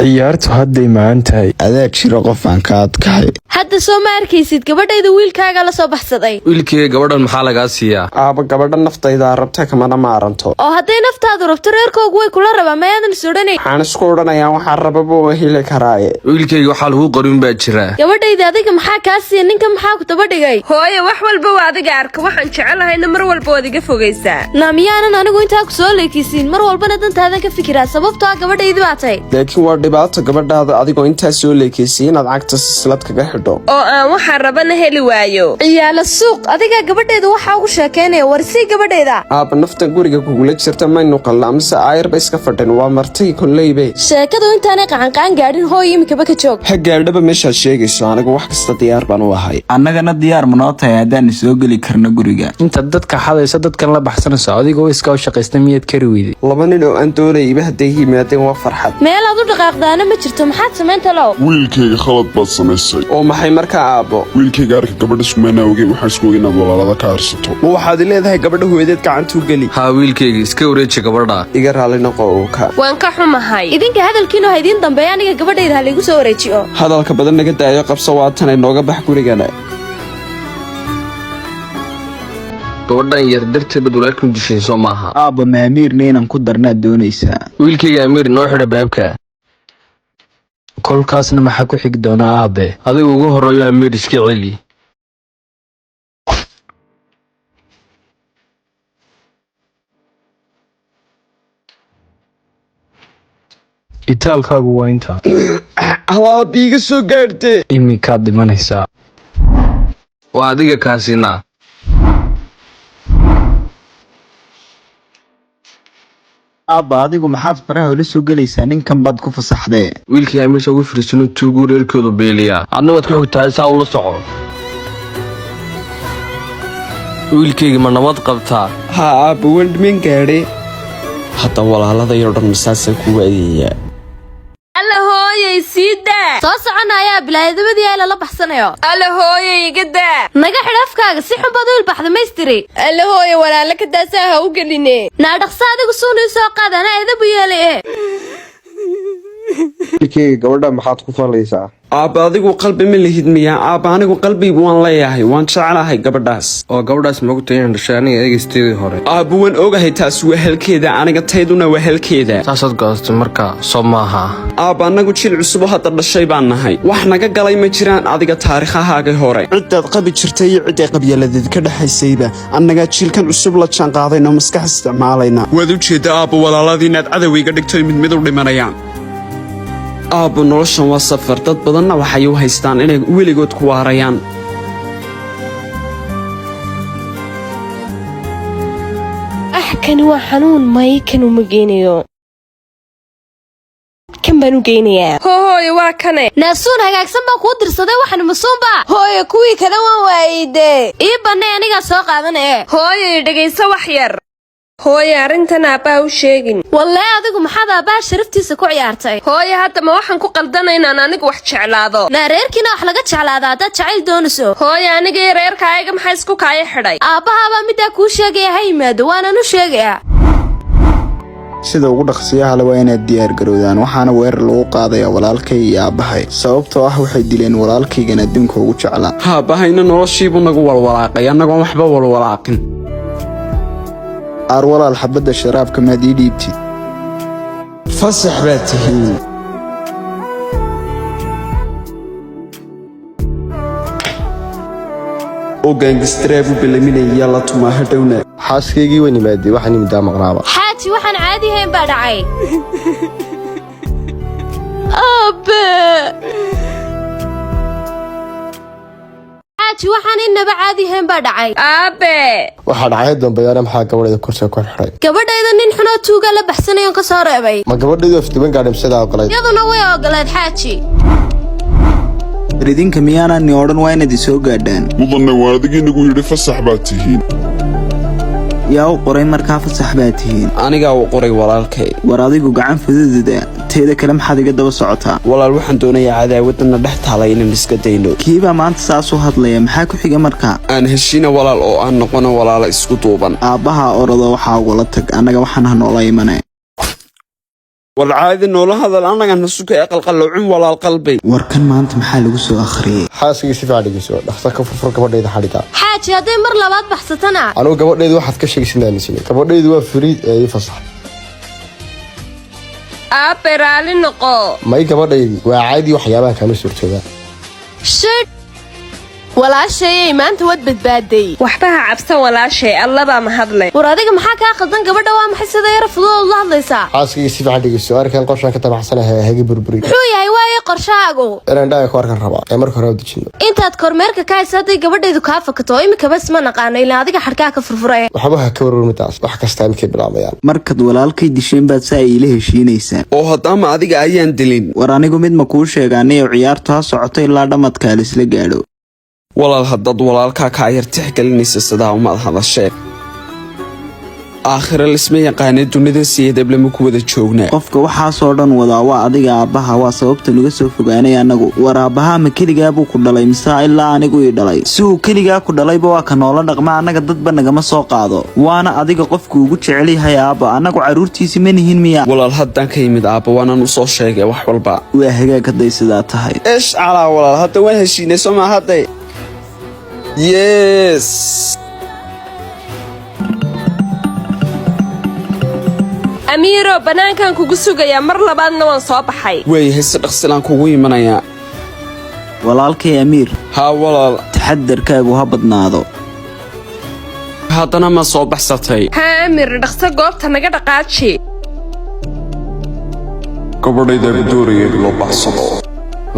Speaker 5: ciyaartu hadday macaan tahay
Speaker 4: adaa jiro qof aan ka adkahay
Speaker 3: hadda soo ma arkaysid gabadhayda wiilkaaga la soo baxsaday
Speaker 1: wiilkii gabadhan maxaa lagaa siiyaa
Speaker 8: aaba gabadha naftaydaa rabta kamana maaranto
Speaker 3: oo hadday naftaadu rabto reerkoogu way kula rabaa mayaadan is odhanay
Speaker 8: waxaan isku odhanayaa waxaa rababa waa heli karaaye
Speaker 1: wiilkayga waxaa lagu qorin baa jira
Speaker 3: gabadhayda adiga maxaa kaa siiya ninka maxaa ku daba dhigay
Speaker 6: hooye wax walba waa adiga arka waxaan jecelahayna mar walba waad iga fogaysaa
Speaker 3: na miyaanan anigu intaa ku soo leekisiin mar walbana dantaadan ka fikiraa sababtoo ah gabadhaydii baa tahay
Speaker 8: laakiin waa dhibaato gabadhaada adigoo intaas soo leekeysay inaad cagta silsilad kaga xidho
Speaker 6: oo aan waxaan rabana heli waayo.
Speaker 3: ciyaala suuq adiga gabadheeda waxa ugu sheekeynaya warsii gabadheeda.
Speaker 8: aaba nafta guriga kugula jirta maynu qalna mise aayarba iska fadhin waa martay kolleybe.
Speaker 3: sheekadu intaanay qacanqaan gaadhin hooy imikaba ka joog.
Speaker 8: ha gaadhaba meeshaad sheegayso anigu wax kasta diyaar baan u ahay.
Speaker 4: annagana diyaar ma noo tahay haddaan soo geli karno guriga.
Speaker 11: inta dadka xadaysa dadkan la baxsanayso adigoo iska u shaqaysta miyaad kari weyday.
Speaker 8: laba nin oo aan doonayba hadday yimaadeen waa farxad.
Speaker 3: meel aad u dhaqaaqdaana ma jirto maxaad samaynta low.
Speaker 9: wiilkayga khalad baad samaysay.
Speaker 8: oo maxay markaa aabbo?
Speaker 9: wiilkayga arka gabadha sumaana ogey waxaan isku inaad walaalada ka harsato.
Speaker 8: ma waxaad leedahay gabadha hooyadeed gacantuu geli?
Speaker 1: haa wiilkayga iska wareeji gabadha.
Speaker 8: iga raalli noqo uuka.
Speaker 6: waan ka xumahay.
Speaker 3: idinka hadalkiinu ha idiin dambeeya aniga gabadhayda ha laygu soo wareejiyo.
Speaker 8: hadalka badan naga daayo qabso waatanay nooga bax gurigana.
Speaker 1: gabadhan yar darteed bad walaalkan dishay soo maaha.
Speaker 4: aabba ma amiirna inaan ku darnaad doonaysaa.
Speaker 1: wiilkayga amiir noo xidha baabka. kolkaasna maxaa ku xigi doonaa aabe? adigu ugu horeeyo amiir iska celi. itaalkaagu waa intaa.
Speaker 8: alaab iiga soo gaadhtee.
Speaker 1: iminkaad dhimanaysaa. waa adiga kaasina.
Speaker 4: aabba adigu maxaad faraha ula soo gelaysaa ninkan baad ku fasaxdee.
Speaker 1: wiilkii amiirsha ugu fiirsano tuugu reerkoodu beeliyaa. adna waad ku xogtahay saa ula soco. wiilkayga ma nabad qabtaa?
Speaker 8: haa aabba waan dhiman gaadhe. hadda walaaladayoo dhan masaasaan kugu adeeyaa.
Speaker 6: alla hooyay sii daa.
Speaker 3: soo soconayaa bilaayadabadii ay lala baxsanayo.
Speaker 6: alla hooyay iga daa.
Speaker 3: naga xidh afkaaga si xun baad u ilbaxda maystiri.
Speaker 6: alla hooya walaala ka daasaa ha u geline.
Speaker 3: naa dhaqso adigu suunii soo qaadana eedabu yeelay
Speaker 1: wiilkayga gabadha maxaad ku falaysaa?
Speaker 8: aabba adigu qalbi ma lihid miyaa? aabba anigu qalbigu waan leeyahay waan jeclahay gabadhaas.
Speaker 1: oo gabadhaas maogtahay inaan dhashay aniga eegaysteedii hore.
Speaker 8: aabba waan ogahay taas waa halkeeda aniga tayduna waa halkeeda.
Speaker 1: saasaad go'aastay marka soo maaha.
Speaker 8: aabba annagu jil cusub oo hadda dhashay baan nahay. wax naga galay ma jiraan adiga taariikhahaagii hore. ciddaad qabi jirtay iyo cidday qabyaaladeed ka dhexaysayba annagaa jiilkan cusub la jaan qaadayno maskax isticmaalayna. waad u jeedda aabba walaaladii inaad cadowayga dhigtoy mid mid u dhimanayaan. aabbo noloshan waa safar dad badanna waxay u haystaan inay weligood ku waarayaan.
Speaker 6: kani waa xanuun may kan uma geynayo. kan baan u geynayaa. hooyo waa kane.
Speaker 3: naasuun hagaagsan baan kuu dirsaday waxan masuunba.
Speaker 6: hooyo kuwii kale waan waayide.
Speaker 3: ii bannay anigaa soo qaadanaye.
Speaker 6: hooyo dhegayso wax yar. hooyo arrintan aabbaa u sheegin.
Speaker 3: wallee adigu maxaad aabbaha sharaftiisa ku ciyaartay?
Speaker 6: hooyo hadda ma waxaan ku qaldana inaan anigu wax jeclaado.
Speaker 3: naa reerkiina wax laga jeclaada haddaad jacayl doonayso.
Speaker 6: hooyo aniga iyo reerkaayaga maxaa isku kaaya xidhay?
Speaker 3: aabbahaabaa middaa kuu sheegaya ha yimaado waanaan u sheegayaa.
Speaker 4: sida ugu dhaqsiyaha le waa inaad diyaar garowdaan waxaana weerar lagu qaadaya walaalkay iyo aabbahay sababtoo ah waxay dileen walaalkaygan adduunka ugu jeclaa.
Speaker 8: haabahayna noloshiibuu nagu walwalaaqay annagoon waxba walwalaaqin.
Speaker 4: aar walaal xabadda sharaabka maad ii dhiibtid.
Speaker 8: fasax baad tihiin. oo gaangistareebu bilaminaya la tumaa hadhowna.
Speaker 1: xaaskaygii waan imaadey waxaan imidaa maqnaaba.
Speaker 3: xaaji waxaan caadi ahayn baa dhacay. aabe xaaji waxaan inaba caadi ahayn baa dhacay.
Speaker 6: aabe
Speaker 1: waxaa dhacay dambeyaana maxaa gabadheeda kursiga ku xidhay?
Speaker 3: gabadhayda nin xunoo tuuga la baxsanayoon ka soo reebay.
Speaker 1: ma gabadheedu afduban gaadhimsadaa ogolayd?
Speaker 3: iyaduna way ogolayd xaaji.
Speaker 4: idinka miyaanani odhan waa inaad isoo gaadhaan.
Speaker 9: mudanna waa adigii nagu yidhi fasax baad tihiin.
Speaker 4: yaa u qoray markaa fasax baad tihiin?
Speaker 8: anigaa u qoray walaalkay.
Speaker 4: war adigu gacan fududida teeda kale maxaad iga daba socotaa?
Speaker 8: walaal waxaan doonayaa cadaawadana dhex taalay inaan iska dayno.
Speaker 4: kiibaa maanta saas u hadlaya maxaa ku xiga markaa?
Speaker 8: aan heshiina walaal oo aan noqono walaalo isku duuban.
Speaker 4: aabbaha orado waxaa ugula tag annaga waxaan ha noola imane.
Speaker 8: والعادي إنه لهذا الآن أنا نسوك أقل عم ولا القلبي.
Speaker 4: وركن ما أنت محل وسوء آخرية.
Speaker 1: حاسق سيف عليك سوء. أختك فرق قبل إذا حريتها.
Speaker 3: حاجة هذي مر لبعض بحثتنا.
Speaker 1: أنا قبل إذا واحد كشيء سناني سني. قبل إذا فريد يفصح.
Speaker 6: أبرالي نقو.
Speaker 1: ما يقبل إذا وعادي وحيابها كانوا سورتها.
Speaker 3: شد. walaashay maanta wad badbaaday
Speaker 6: waxba ha cabsan walaashay allaba ma hadlay
Speaker 3: war adiga maxaa ka qaldan gabadha waa maxay sida yar fudud la hadlaysaa
Speaker 13: xaaskii si fiican dhigiso arkan qorshaha ka tabaxsanahay hagi burburi
Speaker 3: wuxuu yahay waaye qorshahaagu
Speaker 13: erandhaa ku arkan rabaa ee marka hore u dejino
Speaker 3: intaad kormeerka ka haysaday gabadheedu ka fakato imika bas ma naqaano ilaa adiga xarkaa ka furfuray
Speaker 13: waxba ka warwarmitaas wax kasta imkay bilaabayaan
Speaker 4: markad walaalkay disheen baad saa ila heshiinaysaan
Speaker 8: oo haddama adiga ayaan dilin
Speaker 4: war anigu mid ma kuu sheegaanayo ciyaartu ha socoto ilaa dhammadkaa laisla gaadho
Speaker 8: walaal haddaad walaalkaa kaa yar tixgelinaysa sidaa umaad hadashee aakhira lisma yaqaanee dunida siyadeble ma ku wada joognaa
Speaker 4: qofka waxaasoo dhan wadaa waa adiga aabbaha waa sababta nuga soo fogaanay annagu war aabbahaa ma keligaabuu ku dhalay mise ilaa anigu ii dhalay si uu keligaa ku dhalayba waa ka noola dhaqma annaga dadba nagama soo qaado waana adiga qofku ugu jecel yahay aabba annagu carruurtiisi ma nihin miya
Speaker 8: walaal haddaan ka yimid aabba waanaan u soo sheegay wax walba
Speaker 4: waa hagaag hadday sidaa tahay
Speaker 8: eesh calaa walaal hadda waan heshiinay soo maa hadday yes
Speaker 6: amiiro banaankan kugu sugayaa mar labaadna waan soo baxay
Speaker 8: waayahay si dhaqsilaan kugu imanayaa
Speaker 4: walaalkay amiir
Speaker 8: haa walaal
Speaker 4: taxadarkaagu ha badnaado
Speaker 8: haddana ma soo baxsatay
Speaker 6: haa amir dhaqso goobta naga dhaqaaji
Speaker 9: gabadhayda doorayay loo baxsado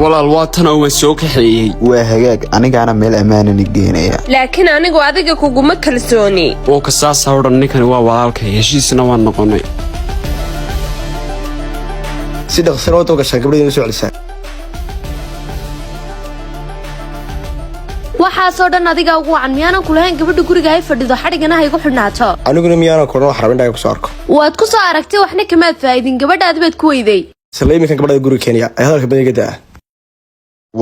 Speaker 8: walaal waa tanoo waan soo kaxeeyey
Speaker 4: waa hagaag anigaana meel ammaanani geenaya
Speaker 6: laakiin anigu adiga kuguma kalsooni
Speaker 8: oo kasaasa odhan ninkani waa walaalkay heshiisna waan noqonay
Speaker 13: si dhaqsan oo gashaan gabadheeda soo celisaan
Speaker 3: waxaasoo dhan adiga ugu wacan miyaanan kulahayn gabadha guriga ay fadhido xadhigana ha igu xidhnaato
Speaker 13: aniguna miyaanan kulan wax rabin dhaga ku soo arko
Speaker 3: waad ku soo aragtay waxna kamaad faa'idin gabadhaadi baad ku weyday
Speaker 13: saleyminkan gabadha guriga Kenya ay hadalka badiga daa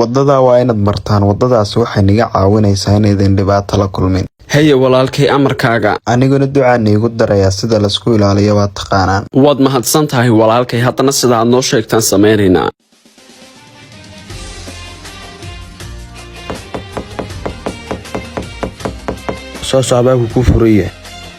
Speaker 4: wadada waa inaad martaan wadadaas waxay niga caawinaysaa inaydan dhibaato la kulmin
Speaker 8: haye walaalkay amarkaaga
Speaker 4: aniguna ducaan iigu darayaa sida laisku ilaaliyo waa taqaanaan
Speaker 8: waad mahadsan tahay walaalkay haddana sida aad noo sheegtaan samaynaynaa
Speaker 1: soo saabaabku ku furaya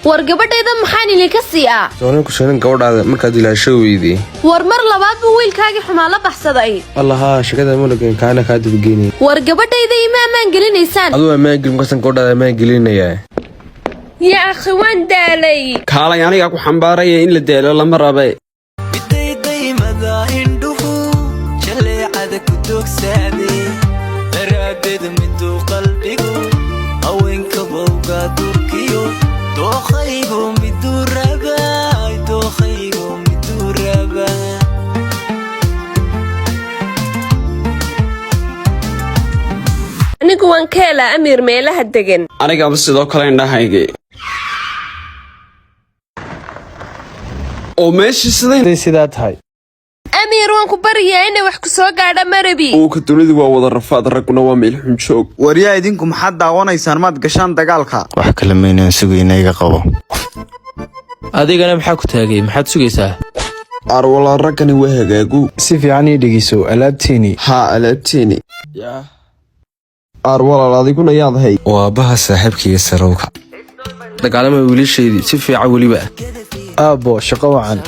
Speaker 3: war gabadheeda maxaan idinka siiyaa
Speaker 1: soonin ku sheegin gabadhaada markaad ilaasho weydii
Speaker 3: war mar labaad buu wiilkaagii xumaa la baxsaday
Speaker 1: allahaa shakada malagan kaana kaa dadgeynay
Speaker 3: war gabadhayda ima ammaan gelinaysaan
Speaker 1: aduu ammaan gelin kasan gabadhaada ammaan gelinayaa
Speaker 6: yaa akhi waan daalay
Speaker 8: kaalay aniga ku xambaaraya in la daalo lama rabe
Speaker 14: bidaydaymadaa indhuhu jaleecada ku dogsaade daraaddeed miduu qalbigu haweenka bowga durkiyo dookhaygu miduu rabay dookhaygu miduu rabay
Speaker 6: anigu waan ka helaa amiir meelaha degan
Speaker 8: anigaba sidoo kale indhahaygi oo meeshii
Speaker 5: sidaa tahay
Speaker 6: amiir waan ku baryaa inay wax ku soo gaadha marabi
Speaker 8: ka dunidu waa wada rafaad ragguna waa meel xun joog
Speaker 4: waryaa idinku maxaad daawanaysaan maad gashaan dagaalka
Speaker 10: wax kale maynaan sugayna iga qabo
Speaker 11: adigana maxaa ku taagay maxaad sugaysaa
Speaker 8: arwalaal raggani waa hagaagu
Speaker 5: si fiican ii dhegeyso alaabteeni
Speaker 8: haa alaabteeni arwalaal adiguna yaad hay
Speaker 1: waa aabbaha saaxiibkaiyo sarowka dagaalama wiilasheedii si fiican weliba
Speaker 5: aabbo shaqo wacan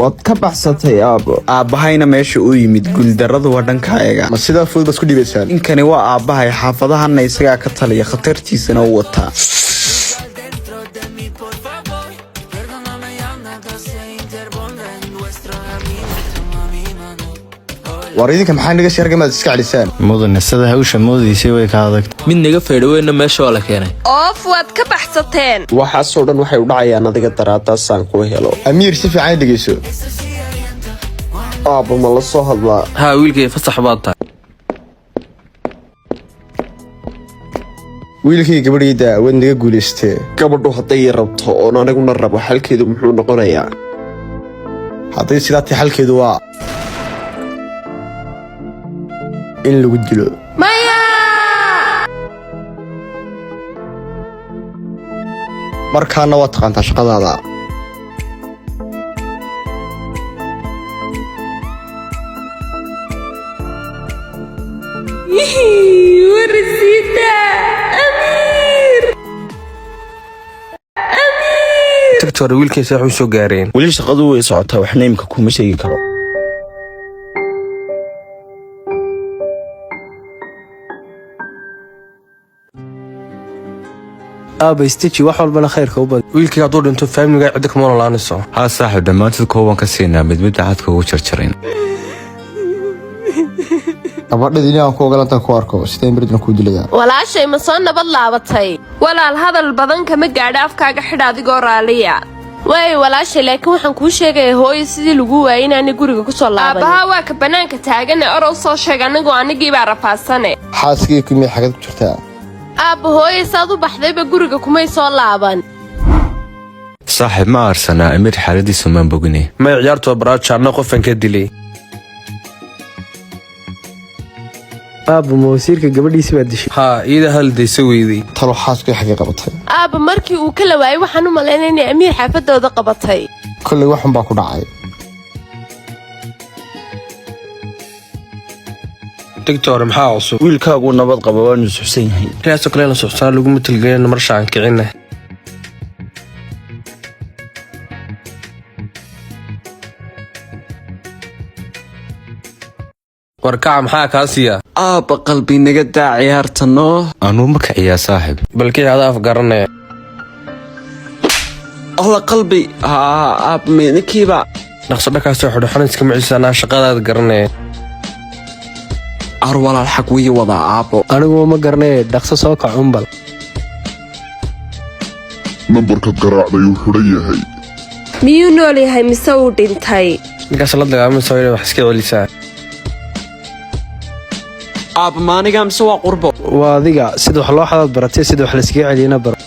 Speaker 8: waad ka baxsatay aabbo
Speaker 4: aabbahayna meesha uu yimid guuldarradu waa dhankaayaga
Speaker 13: ma sidaa fudud bas ku dhibaysaan
Speaker 4: ninkani waa aabbahay xaafadahanna isagaa ka taliya khatartiisana u wataa
Speaker 13: war idinka maxaa naga shargamaad iska celisaan
Speaker 10: mudane sida hawsha moodiisay way ka adagtay
Speaker 11: mid naga faydhaweyna meesha waa la keenay
Speaker 6: oof waad ka baxsateen
Speaker 8: waxaasoo dhan waxay u dhacayaan adiga daraadaasaan ku helo
Speaker 13: amiir si fiican dhegeyso
Speaker 8: aabba ma la soo hadlaa
Speaker 11: haa wiilkay fasax baad tahay
Speaker 13: wiilkii gabadhayda waad naga guulaystee
Speaker 8: gabadhu hadday rabto oon aniguna rabo xalkeedu muxuu noqonayaa
Speaker 13: hadday sidaa tahay xalkeedu waa in lagu dilo
Speaker 3: maya
Speaker 13: markaana waa taqaantaa shaqadaada
Speaker 6: warsida amiir
Speaker 1: tagta hore wiilkiisa waxu soo gaareen
Speaker 10: weli shaqadu way socotaa waxna imka kuma sheegi karo
Speaker 5: aaba istaji wax walbana khayrka u bad
Speaker 1: wiilkayga hadduu dhinto faamiliga cidda kama noolaanayso
Speaker 15: haa saaxiib dhammaantood kooban ka siinaa mid midda cadka ugu jarjarayn
Speaker 13: gabadhadii inaan ku ogolantaan ku arko sidee miridna kuu dilaya
Speaker 6: walaashay ma soo nabad laabatay walaal hadal badan kama gaadha afkaaga xidh adigoo raaliya waay walaashay laakiin waxaan kuu sheegaya hooyo sidii lagu waayay inaanay guriga ku soo laaban aabbahaa waa ka bannaanka taagane orow soo sheeg anigii baa rafaasane
Speaker 13: xaaskii kumii xagad ku jirtaa
Speaker 6: aabba hooye saad u baxdayba guriga kumay soo laaban
Speaker 15: saaxiib ma aarsanaa imid xaaladiisu maan bogine
Speaker 1: may ciyaartu waa baraajo anna qofan ka dilay
Speaker 5: aaba ma wasiirka gabadhiisi baa dishay
Speaker 1: haa iida haldaysa weydii
Speaker 13: talo xaaskii xagee qabatay
Speaker 6: aabba markii uu kala waayay waxaan u malaynay inay amiir xaafadooda qabatay
Speaker 13: kolley waxun baa ku dhacay
Speaker 1: digtore maxaa cusub
Speaker 8: wiilkaagu nabad qaba waa nusuxsan yahay
Speaker 1: riyaasoo kale la soxsaa laguma talgelin marshaan kicina warkaca maxaa kaa siiya
Speaker 8: aabba qalbi naga daa ciyaartanoo
Speaker 15: anuu ma kiciyaa saaxiib
Speaker 1: balkii ada af garanaya
Speaker 8: alla qalbi aab ninkiiba
Speaker 1: dhaqso dhakaasoo xudhuxaniska maciisanaa shaqadaada garanaya
Speaker 8: ar walaal xag wii wadaa aabbo
Speaker 5: aniguba ma garanaye dhaqso soo kac umbal
Speaker 9: nambarkad garaacday uu xidhan yahay
Speaker 6: miyuu nool yahay mise uu dhintay
Speaker 1: ninkaas la dagaamaysa inay wax iska celisaa
Speaker 8: aabba maaniga mise waa qurbo
Speaker 5: waa adiga sida wax loo xadaad baratay sida wax layskaga celiyana baro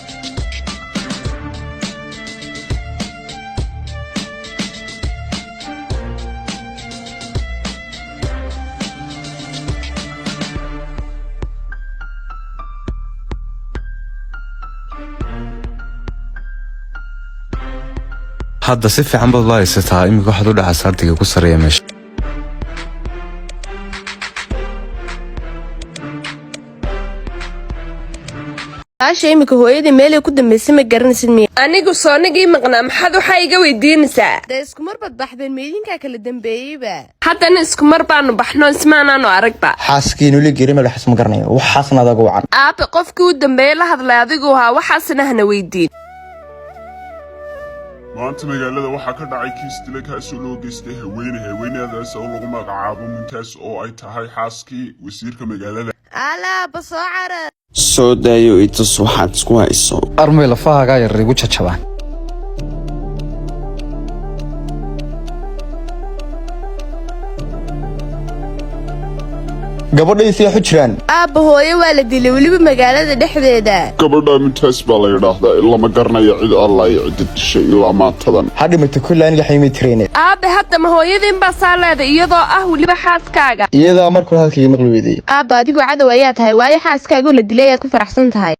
Speaker 15: hadda si fiican baad loo haysataa imika waxaad u dhacaa saardiga ku sareeya meesha
Speaker 6: walaasha imika hooyadii meelay ku dambaysay ma garanaysid miya anigu soonigii maqnaa maxaad waxaa iga weydiinaysaa dee iskumar baad baxdeen meydinkaa kala dambeeyeyba haddana iskumar baanu baxno ismaanaanu aragba
Speaker 13: xaaskii nuli geri madaxis ma garanayo waxaasna adaga wacan
Speaker 6: aabe qofkii u dambeeye la hadlay adigu ahaa waxaasna hana weydiin
Speaker 9: maanta magaalada waxaa ka dhacay kiis dila kaasoo loo geystay haweenadaas oo lagu magacaabo muntaas oo ay tahay xaaskii wasiirka magaalada
Speaker 6: alaaba soo cara
Speaker 8: soo daayo itus waxaad isku hayso
Speaker 5: armay lafahaagaa yar igu jajabaan
Speaker 13: gabadhaysii waxu jiraan
Speaker 6: aabba hooyo waa la dilay weliba magaalada dhexdeeda
Speaker 9: gabadha muntaas baa la yidhaahdaa lama garanayo cid alla iyo cidda dishay ilaa maantadan
Speaker 13: ha dhimata kolle aniga xaymay tirayne
Speaker 6: aabe hadda ma hooyadiin baa saa leeday iyadoo ah weliba xaaskaaga
Speaker 13: iyadaa markuu halkayga maqli weydey
Speaker 3: aabba adigu cadow ayaa tahay waayo xaaskaagoo la dilay ayaad ku faraxsan tahay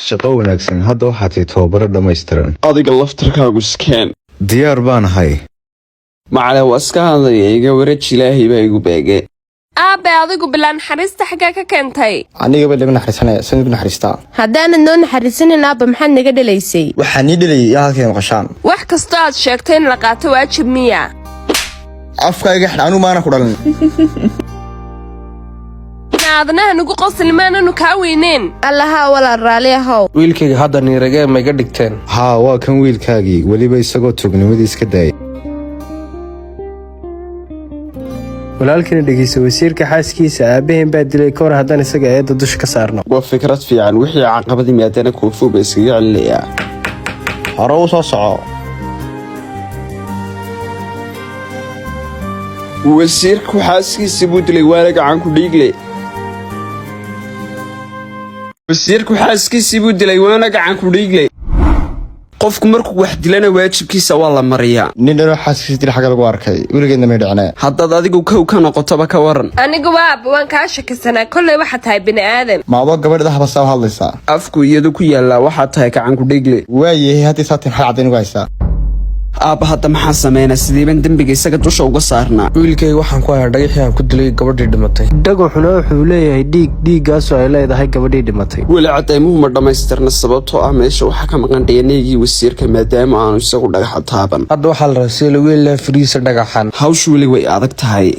Speaker 15: shaqo wanaagsan hadda waxaad tahay tababaro dhammaystiran
Speaker 8: adiga laftarkaagu iskeen
Speaker 15: diyaar baan ahay
Speaker 8: macale waa iska hadlaya iga wareji ilaahay baa igu beege
Speaker 6: aabe adigu bilaa naxariista xaggee ka keentay
Speaker 13: anigaba laga naxariisanaya san igu naxariistaa
Speaker 6: haddaanad noo naxariisanin aabba maxaad naga dhalaysay
Speaker 13: waxaa nii dhalayay yaa halkay maqashaan
Speaker 6: wax kastoo aad sheegtay in la qaato waajib miya
Speaker 13: afkayga xidh anigu maana ku dhalin
Speaker 6: adnaha nugu qosli maananu kaa weyneen allahaa walaal raali ahow
Speaker 1: wiilkayga hadda niiragee ma iga dhigteen
Speaker 15: haa waa kan wiilkaagii weliba isagoo tugnimadiis ka daayay
Speaker 5: walaalkina dhegeysa wasiirka xaaskiisa aabaheen baa dilay kahor haddaan isaga eedda dusha ka saarno
Speaker 8: waa fikrad fiican wixii caqabadii maadana koofuba iskaga celinayaa
Speaker 13: hore u soo soco
Speaker 8: wasiirku xaaskiisii buu dilay waana gacan ku dhiigle wasiirku xaaskiisii buu dilay waana gacan ku dhiigle qofku markuu wax dilana waajibkiisa waa la mariyaa
Speaker 13: nin dhanoo xaaskiisa dil xagga lagu arkay weligeedna may dhicnaa
Speaker 8: haddaad adigu kow ka noqotoba ka waran
Speaker 6: anigu waaba waan kaa shakisanaa kolley waxaa tahay bini aadam
Speaker 13: maadoo gabadhda habasaa u hadlaysaa
Speaker 8: afku iyadu ku yaallaa waxaa tahay gacan ku dhiigle
Speaker 13: waayahay haddii saatin maxay caddayn ugu haysaa
Speaker 8: aabba hadda maxaan sameynaa sideeban dembiga isaga dusha uga saarnaa
Speaker 1: wiilkayga waxaan ku hayaa dhagaxii aan ku dilay gabadhii dhimatay
Speaker 11: dhagaxuna wuxuu leeyahay dhiiggaasoo ay leedahay gabadhii dhimatay
Speaker 8: weli cadaymuhu ma dhammaystirna sababtoo ah meesha waxaa ka maqan dhiganeygii wasiirka maadaama aanu isagu dhagaxa taaban
Speaker 1: hadda waxaa la rabaa si lagu heli lahaa furiisa dhagaxan
Speaker 8: hawshu weli way adag tahay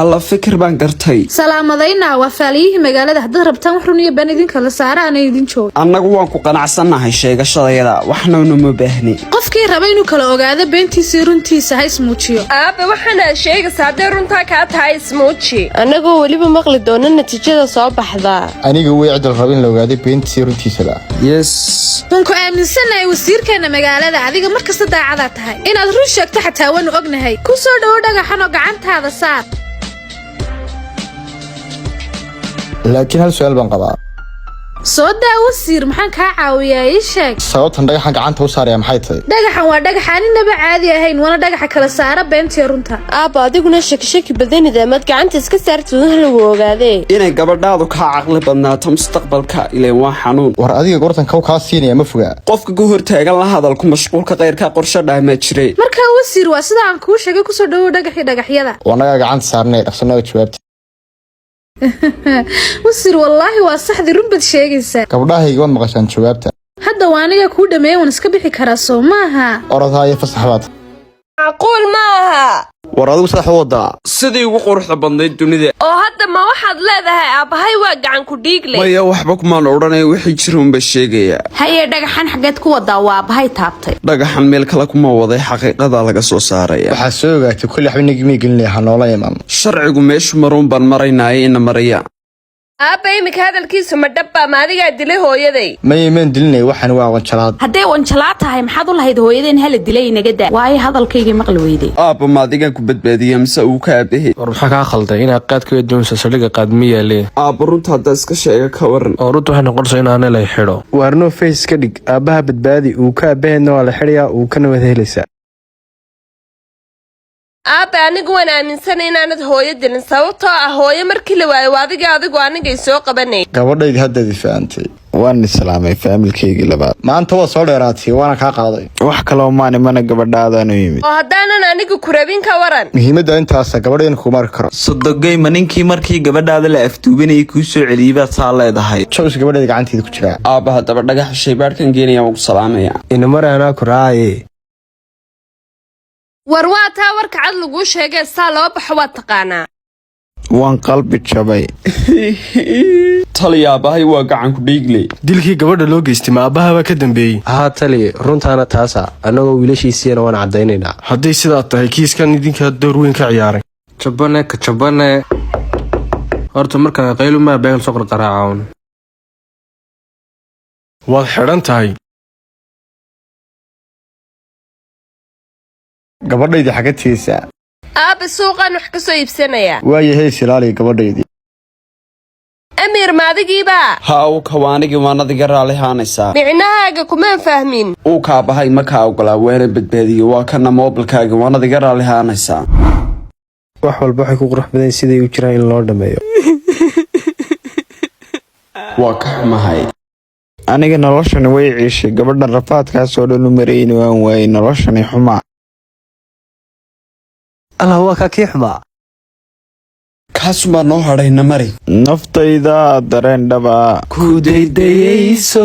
Speaker 8: alla fikir baan gartay
Speaker 3: salaamadayna waa faaliyihii magaalada haddaad rabtaan wax run iyo been idinka la saara aanay idin joog
Speaker 8: annagu waan ku qanacsannahay sheegashadayada waxna uma baahni
Speaker 3: qofkii raba inuu kala ogaado beentiisii runtiisa ha ismuujiyo
Speaker 6: aabba waxaana sheegaysaa hadday runtaa kaa tahay ismuuji annagoo weliba maqli doona natiijada soo baxda
Speaker 13: aniga way cidal raba in la ogaaday beentisii runtiisaba
Speaker 8: yes
Speaker 3: waan ku aaminsanahay wasiirkeena magaalada adiga markasta daacadaa tahay inaad run sheegto xataa waanu ognahay ku soo dhowo dhagaxan oo gacantaada saar
Speaker 13: laakiin hal su'aal baan qabaa
Speaker 3: soo daa wasiir maxaan kaa caawiyaa ii sheeg
Speaker 13: sababtan dhagaxan gacanta u saaraya maxay tahay
Speaker 3: dhagaxan waa dhagax aaninaba caadi ahayn waana dhagaxa kala saara beentiya runta
Speaker 6: aabba adiguna shaki badanida amaad gacanta iska saartid lagu ogaadee
Speaker 8: inay gabadhaadu kaa caqli badnaato mustaqbalka ileen waa xanuun
Speaker 13: war adiga goortan kaw kaa siinaya ma fogaa
Speaker 8: qofka ku hortaagan la hadalku mashquulka qayrka qorshe dhahmaa jiray
Speaker 3: markaa wasiir waa sida aan kuu sheegay kusoo dhawow dhagaxii dhagaxyada
Speaker 13: wanaga gacanta saarnay dhaqsanaga jawaabta
Speaker 3: wasiir wallaahi waa saxdii run bad sheegaysaa
Speaker 13: gabdhahayga waad maqashaan jawaabta
Speaker 3: hadda waa aniga kuu dhameeya waan iska bixi karaa soo maaha
Speaker 13: orodhaayo fasaxbaad
Speaker 6: macquul maaha
Speaker 13: war adigu sax u wadaa
Speaker 8: sidii ugu quruxda badnayd dunida
Speaker 6: oo hadda ma waxaad leedahay aabbahay waa gacan ku dhiigle
Speaker 8: maya waxba kumaan odhanaya wixii jira unba sheegaya
Speaker 2: haye dhagaxan xaggeed ku wadaa waa aabbahay taabtay
Speaker 8: dhagaxan meel kale kuma waday xaqiiqada laga soo saaraya
Speaker 13: waxaa soo ogaatay kulli waxba nagimay gelinaya ha noola iman
Speaker 8: sharcigu meeshu maruun baan maraynaaye ina maraya
Speaker 6: aabba imika hadalkiisu ma dhabba ma adigaa dilay hooyaday
Speaker 13: maymaan dilinay waxaan waa wanjalaad
Speaker 2: hadday wanjalaad tahay maxaad u lahayd hooyadeen hala dilay inaga daa waayo hadalkaygii maqli weyday
Speaker 8: aabba ma adigaan ku badbaadiya mise uu ka aabahe
Speaker 11: war maxaa kaa khalday inaad qaadka doonsa saldhiga qaadma yaalee
Speaker 8: aabba runta haddaa iska sheega ka waran
Speaker 11: oo runta waxay noqonaysaa inaana lay xidho waarnoo face ka dhig aabbaha badbaadi uu ka aabaheenna waa la xidhayaa uu kana wada helaysaa
Speaker 6: aabba anigu waan aaminsanay inaanad hooyo dilin sababtoo ah hooyo markii la waayo adigu anigay soo qabanay
Speaker 13: gabadhaydii haddaad ifahamtay waan islaamay faamilkaygii labaad maanta waa soo dheeraatay waana kaa qaaday
Speaker 4: wax kaloo maan imana gabadhaadaanu yimid
Speaker 6: oo haddaanan anigu ku rabin ka waran
Speaker 13: muhiimadda intaasa gabadhayna kuu mari karo
Speaker 4: sodogayma ninkii markii gabadhaada la aftuubanayay kuu soo celiyey baad saa leedahay
Speaker 13: jaws gabadhayda gacanteeda ku jiraa
Speaker 8: aabba haddaba dhagaxa shaybaadhkan geenaya waan ku salaamaya
Speaker 11: inamari anaa ku raacaye
Speaker 6: war waa taa warka cad laguu sheegee saa loo baxo waad taqaanaa
Speaker 4: waan qalbi jabay
Speaker 8: tali aabbahay waa gacan ku dhiigle
Speaker 11: dilkii gabadha loo geystay ma aabbahabaa ka dambeeyey haa tali runtaana taasa annagoo wiilashiisiina waan caddaynaynaa hadday sidaa tahay kiiskan idinkaa door weyn ka ciyaaray jabane ka jabane horta markaa qaylumaa beegal soo qarqaraacawn waad xidhan tahay
Speaker 13: gabadhaydii xagga tiisaa
Speaker 6: aabba suuqaan wax ka soo iibsanayaa
Speaker 13: waayahay silaaliya gabadhaydii
Speaker 6: amiir maadigiiba
Speaker 8: ha uu kawaanigii waanadiga raalihaanaysaa
Speaker 6: micnahaaga kumaan fahmin
Speaker 8: uu kaabahay markaa ogolaa weena badbaadiyo waa kana moobilkaaga waanadiga raalihaanaysaa
Speaker 11: wax walba waxay ku qurux badan siday u jiraan in loo dhammeeyo
Speaker 8: waa ka xumahay
Speaker 4: aniga noloshani way ciishay gabadhan rafaadkaasoo dhan u marayni waan waayey noloshani xumaa
Speaker 11: allah waa kaa kii xumaa
Speaker 8: kaasumaa noo hadhayna mari
Speaker 4: naftayda dareen dhaba
Speaker 11: ku daydayayso